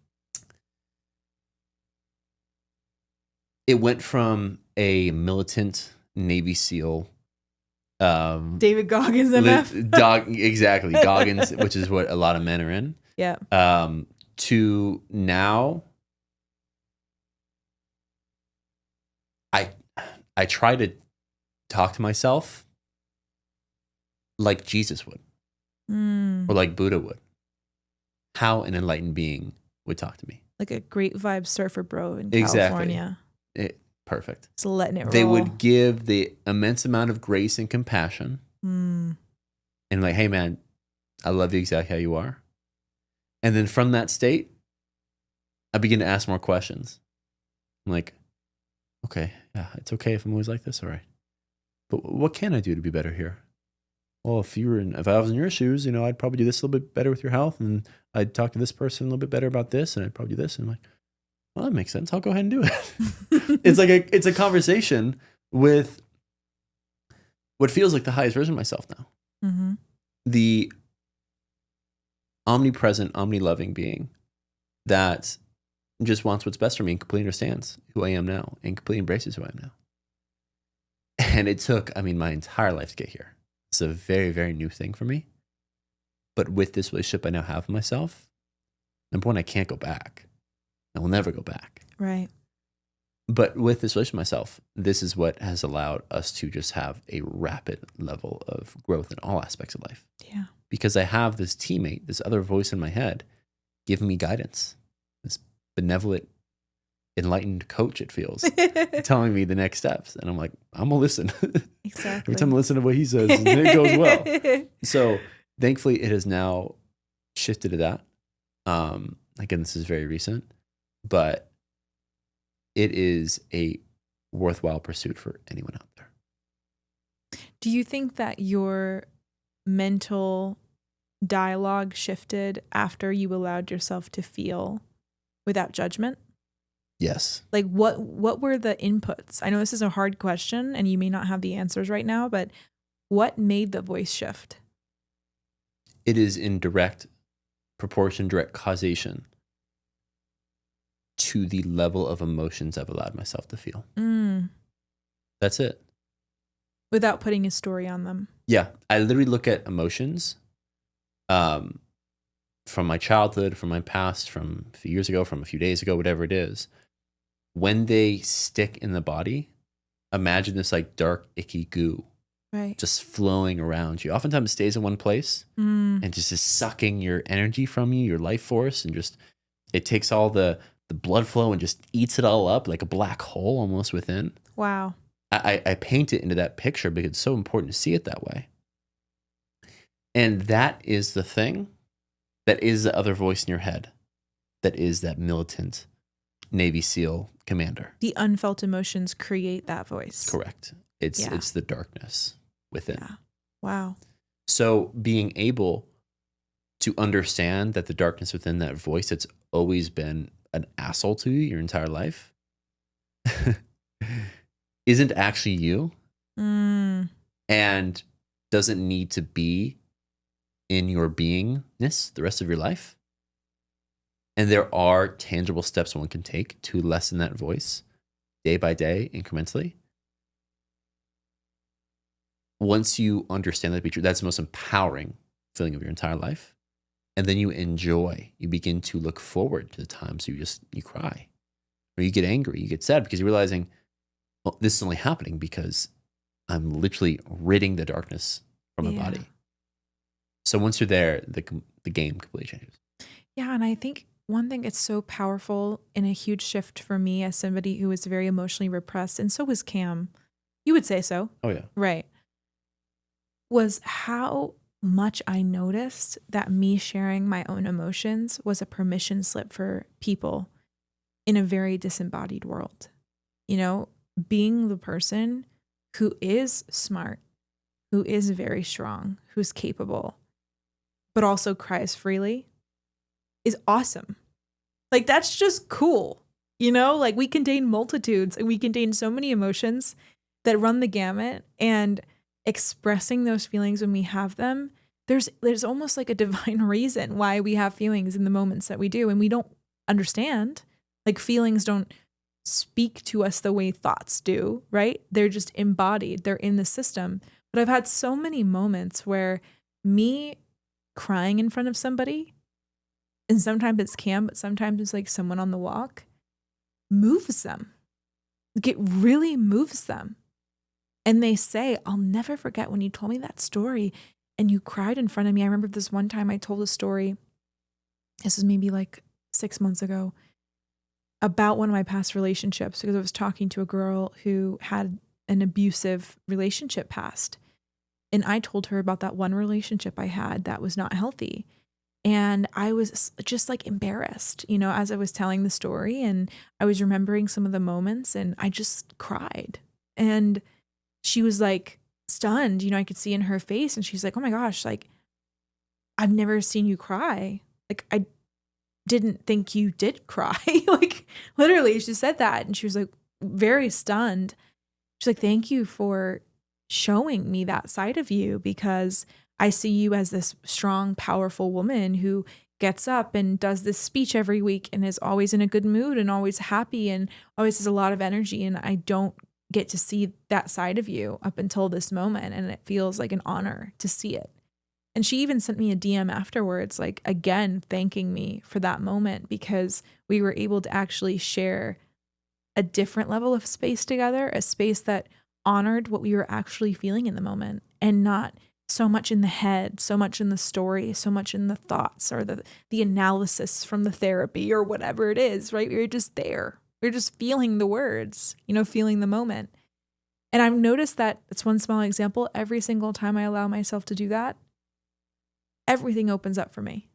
S1: It went from a militant Navy SEAL.
S2: David Goggins MF?
S1: Exactly. Goggins, which is what a lot of men are in.
S2: Yeah.
S1: To now, I try to talk to myself like Jesus would, or like Buddha would. How an enlightened being would talk to me.
S2: Like a great vibe surfer bro in
S1: Exactly.
S2: California.
S1: Perfect.
S2: Just letting it roll.
S1: They would give the immense amount of grace and compassion. And like, hey man, I love you exactly how you are. And then from that state, I begin to ask more questions. I'm like, okay, yeah, it's okay if I'm always like this, all right. But what can I do to be better here? Well, if I was in your shoes, I'd probably do this a little bit better with your health, and I'd talk to this person a little bit better about this, and I'd probably do this. And I'm like, well, that makes sense. I'll go ahead and do it. It's a conversation with what feels like the highest version of myself now.
S2: Mm-hmm.
S1: The omnipresent, omni-loving being that just wants what's best for me and completely understands who I am now and completely embraces who I am now. And it took, my entire life to get here. It's a very, very new thing for me. But with this relationship I now have with myself, number one, I can't go back. I will never go back.
S2: Right.
S1: But with this relationship with myself, this is what has allowed us to just have a rapid level of growth in all aspects of life.
S2: Yeah.
S1: Because I have this teammate, this other voice in my head, giving me guidance, this benevolent, enlightened coach, it feels, telling me the next steps. And I'm like, I'm going to listen.
S2: Exactly.
S1: Every time I listen to what he says, it goes well. So thankfully, it has now shifted to that. Again, this is very recent, but it is a worthwhile pursuit for anyone out there.
S2: Do you think that your mental dialogue shifted after you allowed yourself to feel without judgment?
S1: Yes.
S2: Like what were the inputs? I know this is a hard question and you may not have the answers right now, but what made the voice shift?
S1: It is in direct proportion, direct causation to the level of emotions I've allowed myself to feel. That's it.
S2: Without putting a story on them.
S1: Yeah. I literally look at emotions from my childhood, from my past, from a few years ago, from a few days ago, whatever it is. When they stick in the body, imagine this like dark, icky goo.
S2: Right.
S1: Just flowing around you. Oftentimes it stays in one place and just is sucking your energy from you, your life force, and just it takes all the blood flow and just eats it all up like a black hole almost within.
S2: Wow.
S1: I paint it into that picture because it's so important to see it that way. And that is the thing that is the other voice in your head. That is that militant Navy SEAL commander.
S2: The unfelt emotions create that voice.
S1: Correct. It's the darkness within.
S2: Yeah. Wow.
S1: So being able to understand that the darkness within that voice that's always been an asshole to you your entire life isn't actually you and doesn't need to be in your beingness the rest of your life. And there are tangible steps one can take to lessen that voice day by day, incrementally. Once you understand that to be true, that's the most empowering feeling of your entire life. And then you begin to look forward to the times you cry or you get angry, you get sad because you're realizing, well, this is only happening because I'm literally ridding the darkness from my body. So once you're there, the game completely changes.
S2: Yeah. And I think one thing it's so powerful and a huge shift for me as somebody who is very emotionally repressed, and so was Cam. You would say so.
S1: Oh, yeah.
S2: Right. Was how much I noticed that me sharing my own emotions was a permission slip for people in a very disembodied world. You know, being the person who is smart, who is very strong, who's capable, but also cries freely is awesome. Like, that's just cool. You know, like we contain multitudes and we contain so many emotions that run the gamut, and expressing those feelings when we have them, there's almost like a divine reason why we have feelings in the moments that we do, and we don't understand. Like, feelings don't speak to us the way thoughts do, right? They're just embodied. They're in the system. But I've had so many moments where me crying in front of somebody, and sometimes it's Cam, but sometimes it's like someone on the walk, moves them. Like, it really moves them. And they say, I'll never forget when you told me that story and you cried in front of me. I remember this one time I told a story, this is maybe like 6 months ago, about one of my past relationships, because I was talking to a girl who had an abusive relationship past. And I told her about that one relationship I had that was not healthy. And I was just like embarrassed, you know, as I was telling the story, and I was remembering some of the moments, and I just cried. And she was like stunned, you know, I could see in her face, and she's like, oh my gosh, like, I've never seen you cry. Like, I didn't think you did cry. Like, literally, she said that. And she was like very stunned. She's like, thank you for showing me that side of you, because I see you as this strong, powerful woman who gets up and does this speech every week and is always in a good mood and always happy and always has a lot of energy. And I don't get to see that side of you up until this moment. And it feels like an honor to see it. And she even sent me a DM afterwards, like, again, thanking me for that moment because we were able to actually share a different level of space together, a space that honored what we were actually feeling in the moment and not so much in the head, so much in the story, so much in the thoughts or the analysis from the therapy or whatever it is, right? We were just there. We were just feeling the words, feeling the moment. And I've noticed that it's one small example. Every single time I allow myself to do that, everything opens up for me.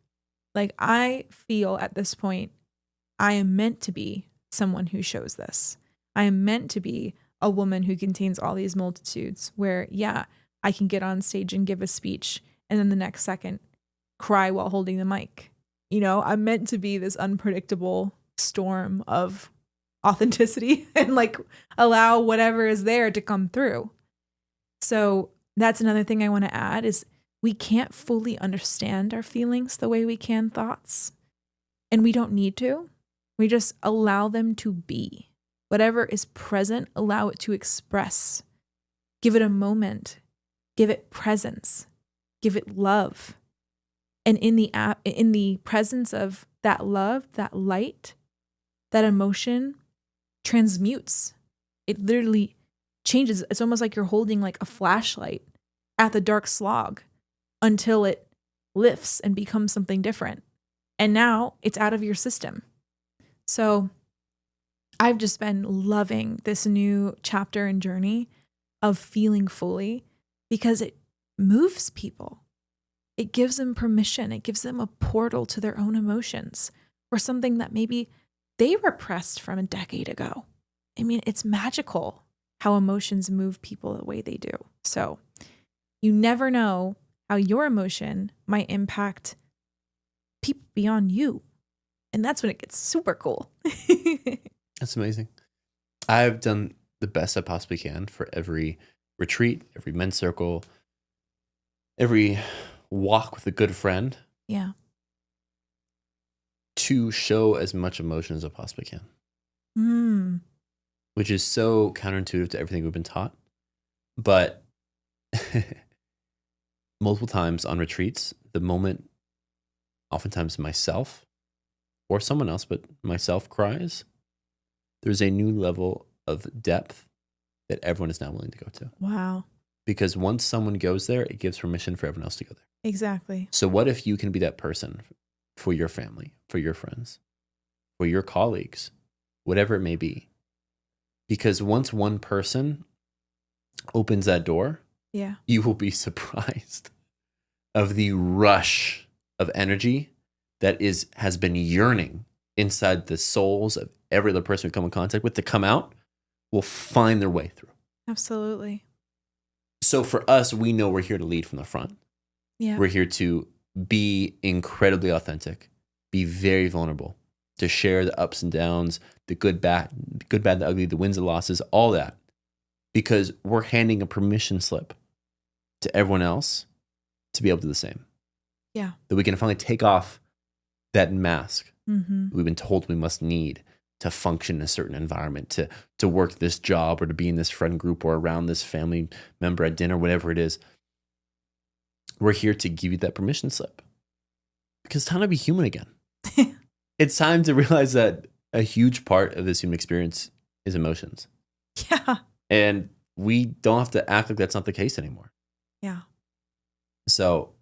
S2: Like I feel at this point, I am meant to be someone who shows this. I am meant to be a woman who contains all these multitudes where, yeah, I can get on stage and give a speech and then the next second cry while holding the mic. I'm meant to be this unpredictable storm of authenticity and like allow whatever is there to come through. So that's another thing I want to add is we can't fully understand our feelings the way we can thoughts. And we don't need to. We just allow them to be. Whatever is present, allow it to express. Give it a moment. Give it presence. Give it love. And in the presence of that love, that light, that emotion transmutes. It literally changes. It's almost like you're holding like a flashlight at the dark slog until it lifts and becomes something different. And now it's out of your system. So I've just been loving this new chapter and journey of feeling fully because it moves people. It gives them permission. It gives them a portal to their own emotions or something that maybe they repressed from a decade ago. I mean, it's magical how emotions move people the way they do. So you never know how your emotion might impact people beyond you. And that's when it gets super cool.
S1: That's amazing. I've done the best I possibly can for every retreat, every men's circle, every walk with a good friend.
S2: Yeah.
S1: To show as much emotion as I possibly can. Which is so counterintuitive to everything we've been taught. But multiple times on retreats, the moment oftentimes myself or someone else, but myself cries, there's a new level of depth that everyone is now willing to go to.
S2: Wow.
S1: Because once someone goes there, it gives permission for everyone else to go there.
S2: Exactly.
S1: So what if you can be that person for your family, for your friends, for your colleagues, whatever it may be? Because once one person opens that door,
S2: yeah,
S1: you will be surprised of the rush of energy that has been yearning inside the souls of every other person we come in contact with to come out, will find their way through.
S2: Absolutely.
S1: So for us, we know we're here to lead from the front.
S2: Yeah.
S1: We're here to be incredibly authentic, be very vulnerable, to share the ups and downs, the good, bad, the ugly, the wins and losses, all that. Because we're handing a permission slip to everyone else to be able to do the same.
S2: Yeah.
S1: That we can finally take off that mask
S2: that
S1: we've been told we must need to function in a certain environment, to work this job or to be in this friend group or around this family member at dinner, whatever it is. We're here to give you that permission slip. Because it's time to be human again. It's time to realize that a huge part of this human experience is emotions.
S2: Yeah.
S1: And we don't have to act like that's not the case anymore.
S2: Yeah.
S1: So.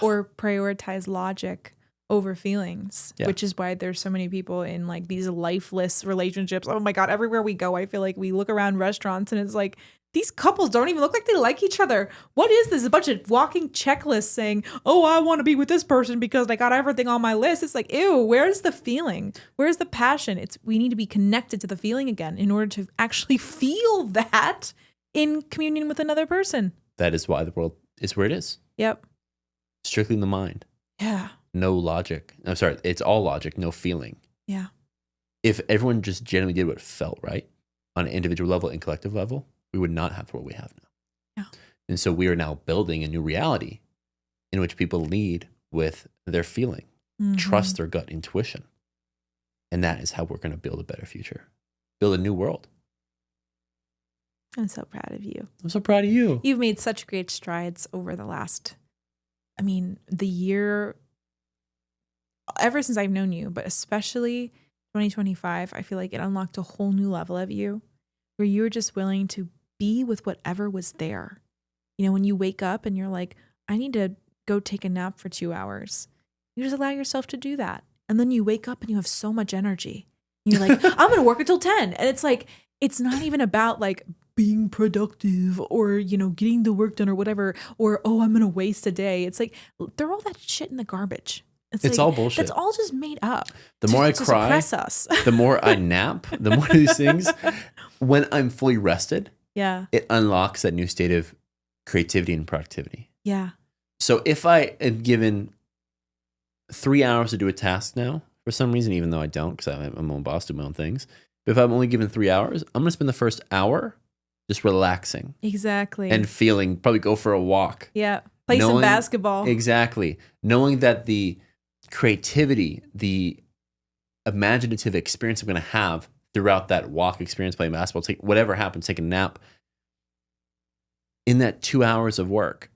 S2: Or prioritize logic over feelings,
S1: yeah.
S2: Which is why there's so many people in like these lifeless relationships. Oh my God, everywhere we go, I feel like we look around restaurants and it's like, these couples don't even look like they like each other. What is this? A bunch of walking checklists saying, oh, I want to be with this person because I got everything on my list. It's like, ew, where's the feeling? Where's the passion? We need to be connected to the feeling again in order to actually feel that in communion with another person.
S1: That is why the world is where it is.
S2: Yep.
S1: Strictly in the mind.
S2: Yeah.
S1: No logic. I'm sorry. It's all logic, no feeling.
S2: Yeah.
S1: If everyone just genuinely did what felt right on an individual level and collective level, we would not have what we have now.
S2: Yeah.
S1: And so we are now building a new reality in which people lead with their feeling, trust their gut intuition. And that is how we're going to build a better future, build a new world.
S2: I'm so proud of you.
S1: I'm so proud of you.
S2: You've made such great strides over the year, ever since I've known you, but especially 2025, I feel like it unlocked a whole new level of you where you were just willing to be with whatever was there. You know, when you wake up and you're like, I need to go take a nap for 2 hours, you just allow yourself to do that. And then you wake up and you have so much energy. And you're like, I'm going to work until 10. And it's like, it's not even about like being productive or, you know, getting the work done or whatever, or, oh, I'm going to waste a day. It's like, throw all that shit in the garbage. It's like,
S1: all bullshit.
S2: That's all just made up.
S1: The more I cry,
S2: suppress us.
S1: The more I nap, the more these things, when I'm fully rested, it unlocks that new state of creativity and productivity.
S2: Yeah.
S1: So if I am given 3 hours to do a task now, for some reason, even though I don't, because I'm my own boss, do my own things, but if I'm only given 3 hours, I'm going to spend the first hour just relaxing.
S2: Exactly.
S1: And feeling, probably go for a walk.
S2: Yeah. Play some basketball.
S1: Exactly. Knowing that the creativity, the imaginative experience I'm going to have throughout that walk experience, playing basketball, take whatever happens, take a nap. In that 2 hours of work,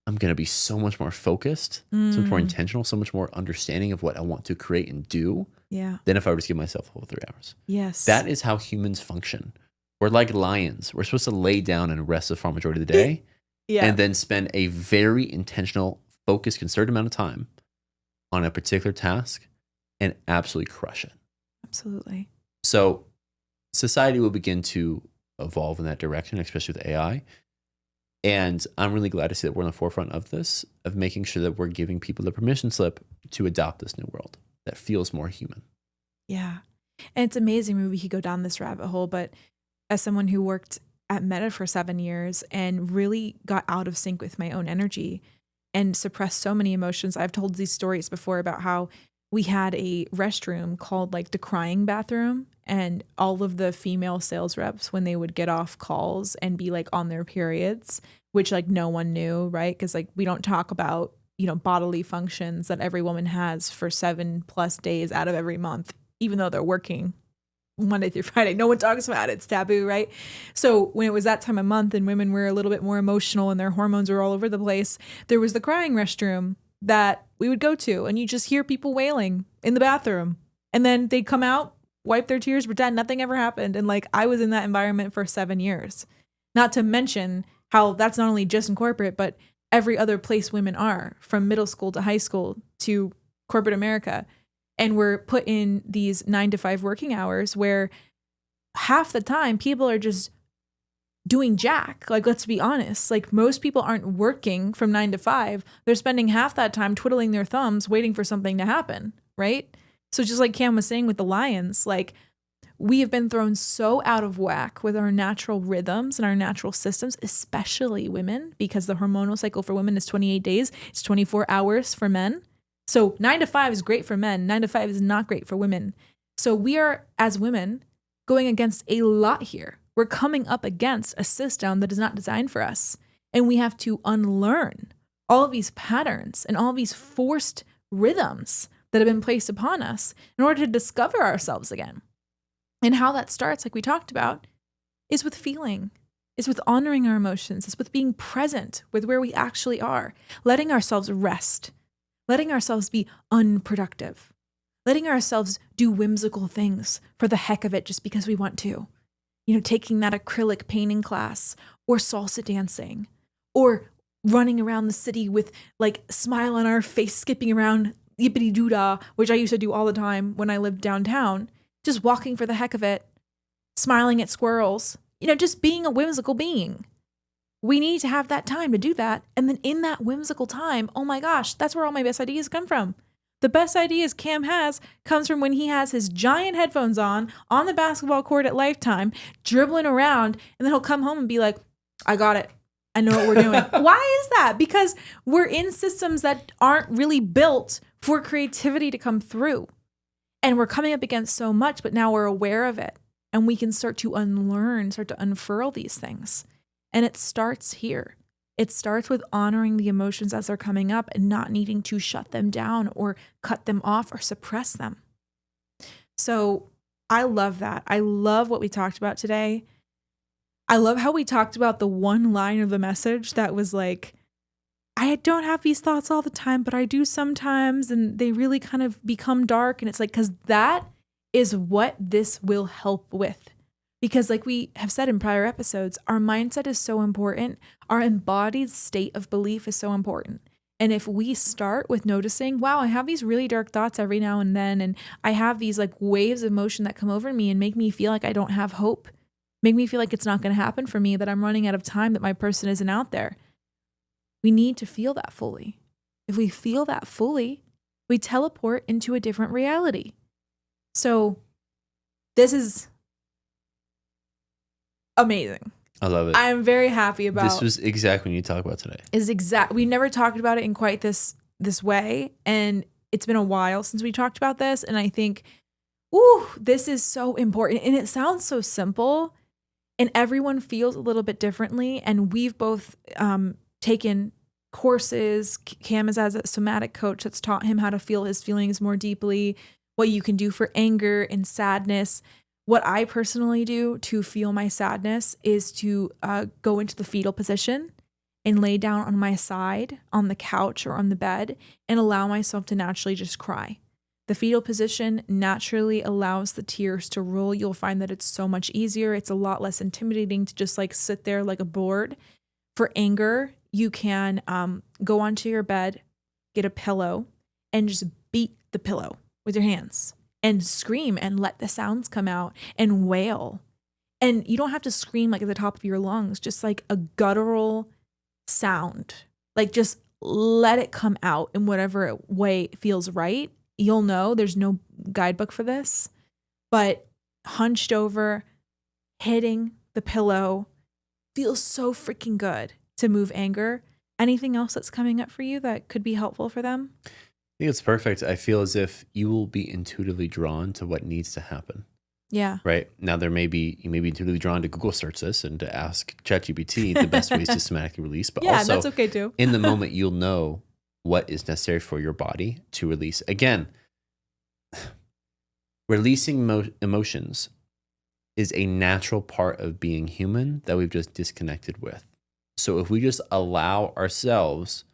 S1: I'm going to be so much more focused, so much more intentional, so much more understanding of what I want to create and do than if I were to give myself a whole 3 hours.
S2: Yes.
S1: That is how humans function. We're like lions. We're supposed to lay down and rest the far majority of the day and then spend a very intentional, focused, concerted amount of time on a particular task and absolutely crush it.
S2: Absolutely.
S1: So society will begin to evolve in that direction, especially with AI. And I'm really glad to see that we're on the forefront of this, of making sure that we're giving people the permission slip to adopt this new world that feels more human.
S2: Yeah. And it's amazing. Maybe we could go down this rabbit hole, but as someone who worked at Meta for 7 years and really got out of sync with my own energy and suppressed so many emotions, I've told these stories before about how we had a restroom called like the crying bathroom, and all of the female sales reps, when they would get off calls and be like on their periods, which like no one knew, right? Because like we don't talk about, you know, bodily functions that every woman has for 7+ days out of every month, even though they're working Monday through Friday. No one talks about it. It's taboo, right? So when it was that time of month and women were a little bit more emotional and their hormones were all over the place, there was the crying restroom that we would go to, and you just hear people wailing in the bathroom, and then they'd come out, wipe their tears, pretend nothing ever happened. And like, I was in that environment for 7 years, not to mention how that's not only just in corporate, but every other place women are, from middle school to high school to corporate America. And we're put in these 9 to 5 working hours where half the time people are just doing jack. Like, let's be honest, like most people aren't working from 9 to 5. They're spending half that time twiddling their thumbs, waiting for something to happen. Right. So just like Cam was saying with the lions, like we have been thrown so out of whack with our natural rhythms and our natural systems, especially women, because the hormonal cycle for women is 28 days. It's 24 hours for men. So 9 to 5 is great for men. 9 to 5 is not great for women. So we are, as women, going against a lot here. We're coming up against a system that is not designed for us. And we have to unlearn all of these patterns and all of these forced rhythms that have been placed upon us in order to discover ourselves again. And how that starts, like we talked about, is with feeling. It's with honoring our emotions. It's with being present with where we actually are, letting ourselves rest, letting ourselves be unproductive, letting ourselves do whimsical things for the heck of it just because we want to. You know, taking that acrylic painting class or salsa dancing or running around the city with like a smile on our face, skipping around yippity doo-dah, which I used to do all the time when I lived downtown, just walking for the heck of it, smiling at squirrels, you know, just being a whimsical being. We need to have that time to do that. And then in that whimsical time, oh my gosh, that's where all my best ideas come from. The best ideas Cam has comes from when he has his giant headphones on the basketball court at Lifetime, dribbling around, and then he'll come home and be like, I got it. I know what we're doing. Why is that? Because we're in systems that aren't really built for creativity to come through. And we're coming up against so much, but now we're aware of it. And we can start to unlearn, start to unfurl these things. And it starts here. It starts with honoring the emotions as they're coming up and not needing to shut them down or cut them off or suppress them. So I love that. I love what we talked about today. I love how we talked about the one line of the message that was like, I don't have these thoughts all the time, but I do sometimes. And they really kind of become dark. And it's like, because that is what this will help with. Because like we have said in prior episodes, our mindset is so important. Our embodied state of belief is so important. And if we start with noticing, wow, I have these really dark thoughts every now and then, and I have these like waves of emotion that come over me and make me feel like I don't have hope, make me feel like it's not going to happen for me, that I'm running out of time, that my person isn't out there. We need to feel that fully. If we feel that fully, we teleport into a different reality. So this is amazing.
S1: I love it.
S2: I'm very happy about
S1: this. Was exactly what you talk about today.
S2: We never talked about it in quite this way, and it's been a while since we talked about this, and I think, ooh, this is so important, and it sounds so simple, and everyone feels a little bit differently, and we've both taken courses. Cam is as a somatic coach that's taught him how to feel his feelings more deeply, what you can do for anger and sadness. What I personally do to feel my sadness is to go into the fetal position and lay down on my side on the couch or on the bed and allow myself to naturally just cry. The fetal position naturally allows the tears to roll. You'll find that it's so much easier. It's a lot less intimidating to just like sit there like a board. For anger, you can go onto your bed, get a pillow, and just beat the pillow with your hands. And scream and let the sounds come out and wail. And you don't have to scream like at the top of your lungs, just like a guttural sound. Like just let it come out in whatever way feels right. You'll know there's no guidebook for this, but hunched over, hitting the pillow feels so freaking good to move anger. Anything else that's coming up for you that could be helpful for them?
S1: I think it's perfect. I feel as if you will be intuitively drawn to what needs to happen.
S2: Yeah.
S1: Right. Now you may be intuitively drawn to Google search this and to ask ChatGPT the best ways to somatically release, but also
S2: that's okay too.
S1: In the moment, you'll know what is necessary for your body to release. Again, releasing emotions is a natural part of being human that we've just disconnected with. So if we just allow ourselves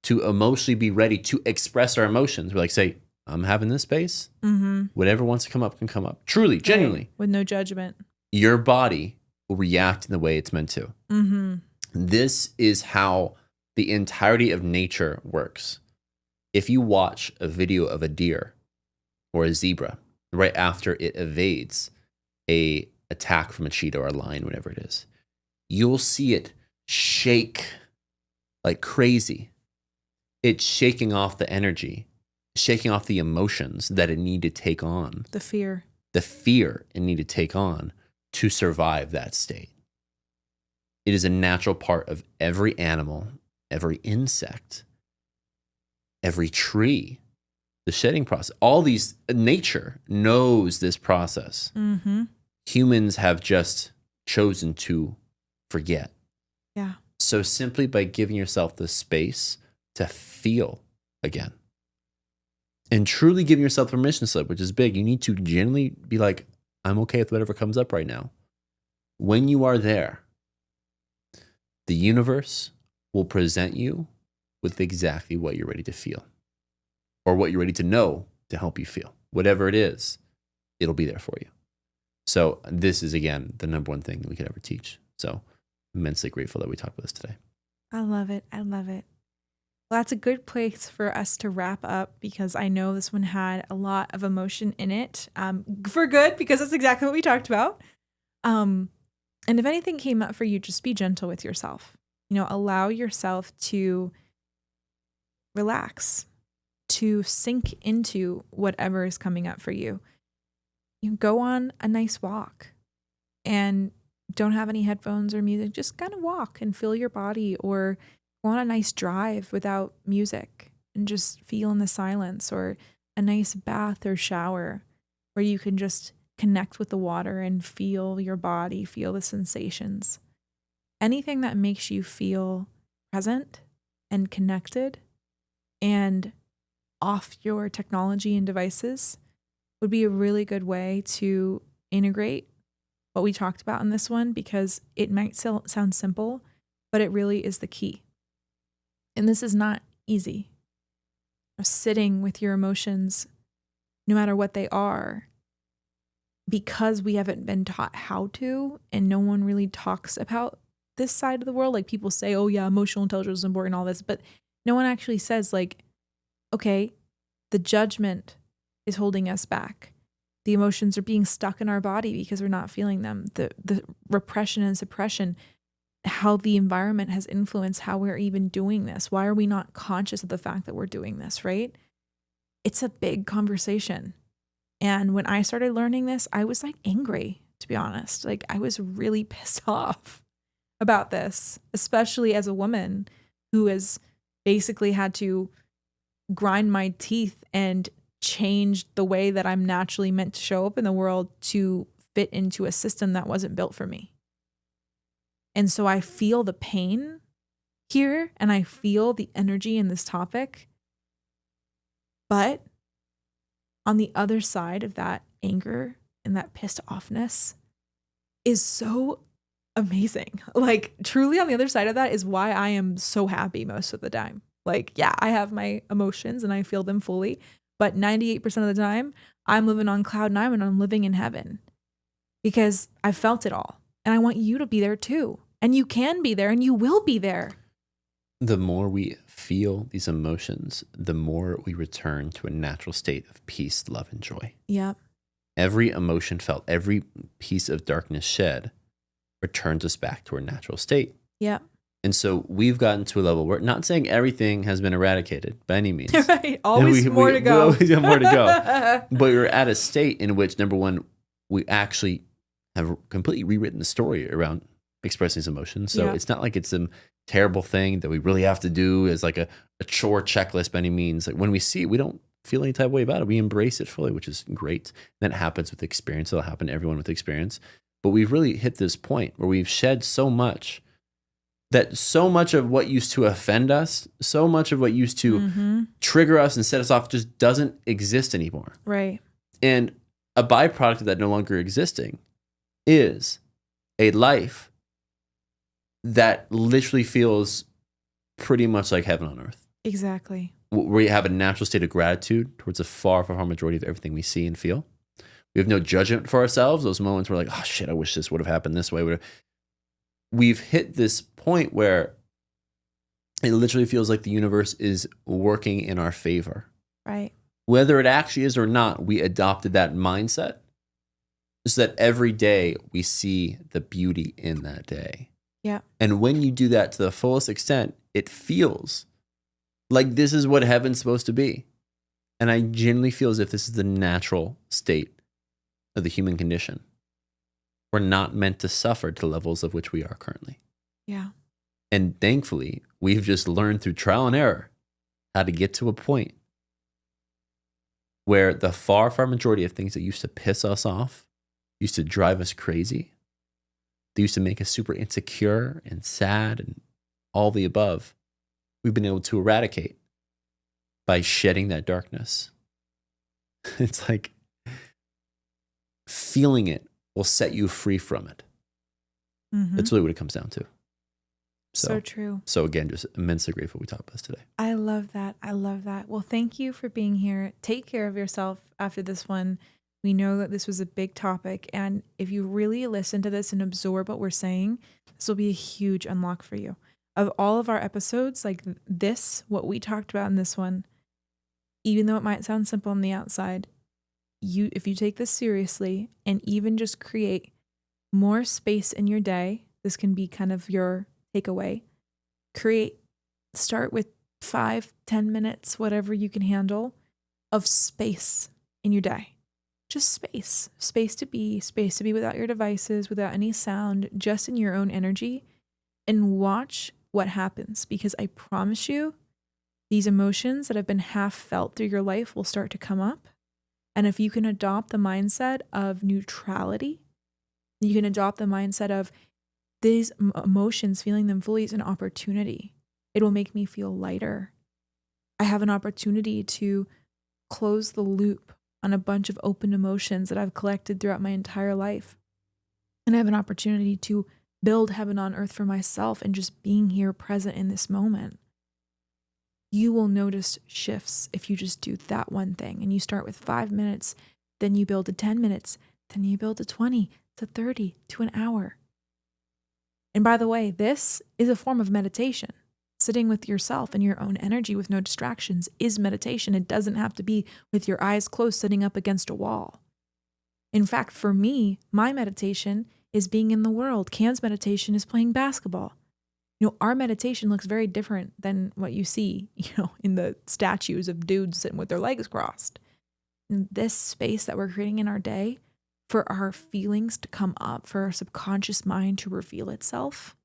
S1: to emotionally be ready to express our emotions. We're like, say, I'm having this space. Mm-hmm. Whatever wants to come up can come up. Truly, genuinely.
S2: Right. With no judgment.
S1: Your body will react in the way it's meant to. Mm-hmm. This is how the entirety of nature works. If you watch a video of a deer or a zebra right after it evades a attack from a cheetah or a lion, whatever it is, you'll see it shake like crazy. It's shaking off the energy, shaking off the emotions that it needed to take on.
S2: The fear
S1: it needed to take on to survive that state. It is a natural part of every animal, every insect, every tree, the shedding process. All these, nature knows this process. Mm-hmm. Humans have just chosen to forget.
S2: Yeah.
S1: So simply by giving yourself the space to feel again and truly giving yourself permission slip, which is big. You need to genuinely be like, I'm okay with whatever comes up right now. When you are there, the universe will present you with exactly what you're ready to feel or what you're ready to know to help you feel. Whatever it is, it'll be there for you. So this is, again, the number one thing we could ever teach. So immensely grateful that we talked about this today.
S2: I love it. I love it. Well, that's a good place for us to wrap up because I know this one had a lot of emotion in it for good because that's exactly what we talked about. And if anything came up for you, just be gentle with yourself. Allow yourself to relax, to sink into whatever is coming up for you. You go on a nice walk and don't have any headphones or music. Just kind of walk and feel your body, or go on a nice drive without music and just feel in the silence, or a nice bath or shower where you can just connect with the water and feel your body, feel the sensations. Anything that makes you feel present and connected and off your technology and devices would be a really good way to integrate what we talked about in this one, because it might sound simple, but it really is the key. And this is not easy. Sitting with your emotions, no matter what they are, because we haven't been taught how to, and no one really talks about this side of the world. Like, people say, oh yeah, emotional intelligence is important, all this, but no one actually says, like, okay, the judgment is holding us back. The emotions are being stuck in our body because we're not feeling them. The repression and suppression, how the environment has influenced how we're even doing this. Why are we not conscious of the fact that we're doing this, right? It's a big conversation. And when I started learning this, I was like angry, to be honest. Like, I was really pissed off about this, especially as a woman who has basically had to grind my teeth and change the way that I'm naturally meant to show up in the world to fit into a system that wasn't built for me. And so I feel the pain here, and I feel the energy in this topic. But on the other side of that anger and that pissed offness is so amazing. Like, truly on the other side of that is why I am so happy most of the time. Like, yeah, I have my emotions and I feel them fully, but 98% of the time I'm living on cloud nine and I'm living in heaven because I felt it all. And I want you to be there too. And you can be there and you will be there.
S1: The more we feel these emotions, the more we return to a natural state of peace, love, and joy.
S2: Yep.
S1: Every emotion felt, every piece of darkness shed returns us back to our natural state.
S2: Yep.
S1: And so we've gotten to a level where, not saying everything has been eradicated by any means.
S2: Right. Always more to go.
S1: We always have more to go. But we're at a state in which, number one, we actually have completely rewritten the story around expressing these emotions. So it's not like it's some terrible thing that we really have to do as like a chore checklist by any means. Like, when we see it, we don't feel any type of way about it. We embrace it fully, which is great. That happens with experience. It'll happen to everyone with experience. But we've really hit this point where we've shed so much that so much of what used to offend us, so much of what used to trigger us and set us off just doesn't exist anymore.
S2: Right.
S1: And a byproduct of that no longer existing is a life that literally feels pretty much like heaven on earth.
S2: Exactly.
S1: Where you have a natural state of gratitude towards a far, far, far majority of everything we see and feel. We have no judgment for ourselves. Those moments where we're like, oh shit, I wish this would have happened this way. We've hit this point where it literally feels like the universe is working in our favor.
S2: Right.
S1: Whether it actually is or not, we adopted that mindset so that every day we see the beauty in that day.
S2: Yeah.
S1: And when you do that to the fullest extent, it feels like this is what heaven's supposed to be. And I genuinely feel as if this is the natural state of the human condition. We're not meant to suffer to levels of which we are currently.
S2: Yeah.
S1: And thankfully, we've just learned through trial and error how to get to a point where the far, far majority of things that used to piss us off, used to drive us crazy, they used to make us super insecure and sad and all the above, we've been able to eradicate by shedding that darkness. It's like feeling it will set you free from it. That's really what it comes down to.
S2: So true.
S1: So again, just immensely grateful we talked about this today.
S2: I love that. I love that. Well, thank you for being here. Take care of yourself after this one. We know that this was a big topic. And if you really listen to this and absorb what we're saying, this will be a huge unlock for you. Of all of our episodes, like this, what we talked about in this one, even though it might sound simple on the outside, if you take this seriously and even just create more space in your day, this can be kind of your takeaway. Start with 5-10 minutes, whatever you can handle, of space in your day. Just space to be without your devices, without any sound, just in your own energy, and watch what happens. Because I promise you, these emotions that have been half felt through your life will start to come up. And if you can adopt the mindset of neutrality, you can adopt the mindset of these emotions, feeling them fully is an opportunity. It will make me feel lighter. I have an opportunity to close the loop on a bunch of open emotions that I've collected throughout my entire life. And I have an opportunity to build heaven on earth for myself and just being here present in this moment. You will notice shifts if you just do that one thing. And you start with 5 minutes, then you build to 10 minutes, then you build to 20, to 30, to an hour. And by the way, this is a form of meditation. Sitting with yourself and your own energy with no distractions is meditation. It doesn't have to be with your eyes closed, sitting up against a wall. In fact, for me, my meditation is being in the world. Can's meditation is playing basketball. Our meditation looks very different than what you see, in the statues of dudes sitting with their legs crossed. And this space that we're creating in our day for our feelings to come up, for our subconscious mind to reveal itself,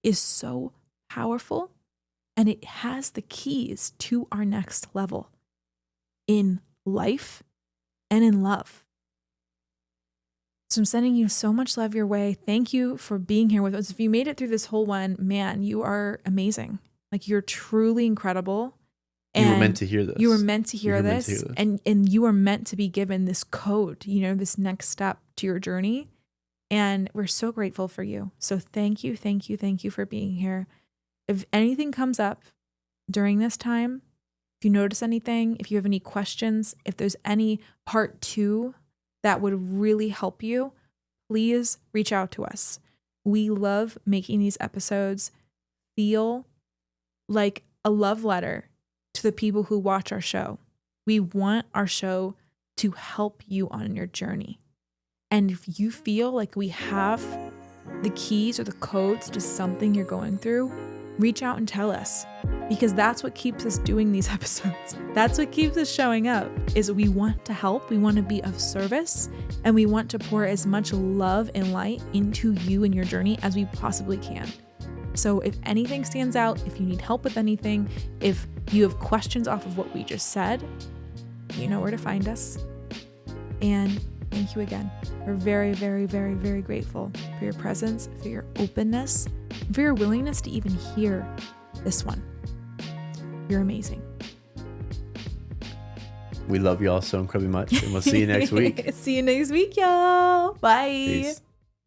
S2: is so powerful. And it has the keys to our next level in life and in love. So I'm sending you so much love your way. Thank you for being here with us. If you made it through this whole one, man, you are amazing. Like, you're truly incredible. And
S1: you were meant to hear this.
S2: You were meant to hear this. And you were meant to be given this code, this next step to your journey. And we're so grateful for you. So thank you for being here. If anything comes up during this time, if you notice anything, if you have any questions, if there's any part 2 that would really help you, please reach out to us. We love making these episodes feel like a love letter to the people who watch our show. We want our show to help you on your journey. And if you feel like we have the keys or the codes to something you're going through, reach out and tell us, because that's what keeps us doing these episodes. That's what keeps us showing up, is we want to help, we want to be of service, and we want to pour as much love and light into you and your journey as we possibly can. So if anything stands out, if you need help with anything, if you have questions off of what we just said, you know where to find us. And thank you again. We're very, very, very, very grateful for your presence, for your openness, for your willingness to even hear this one. You're amazing.
S1: We love y'all so incredibly much, and we'll see you next week.
S2: See you next week, y'all. Bye.
S1: Peace.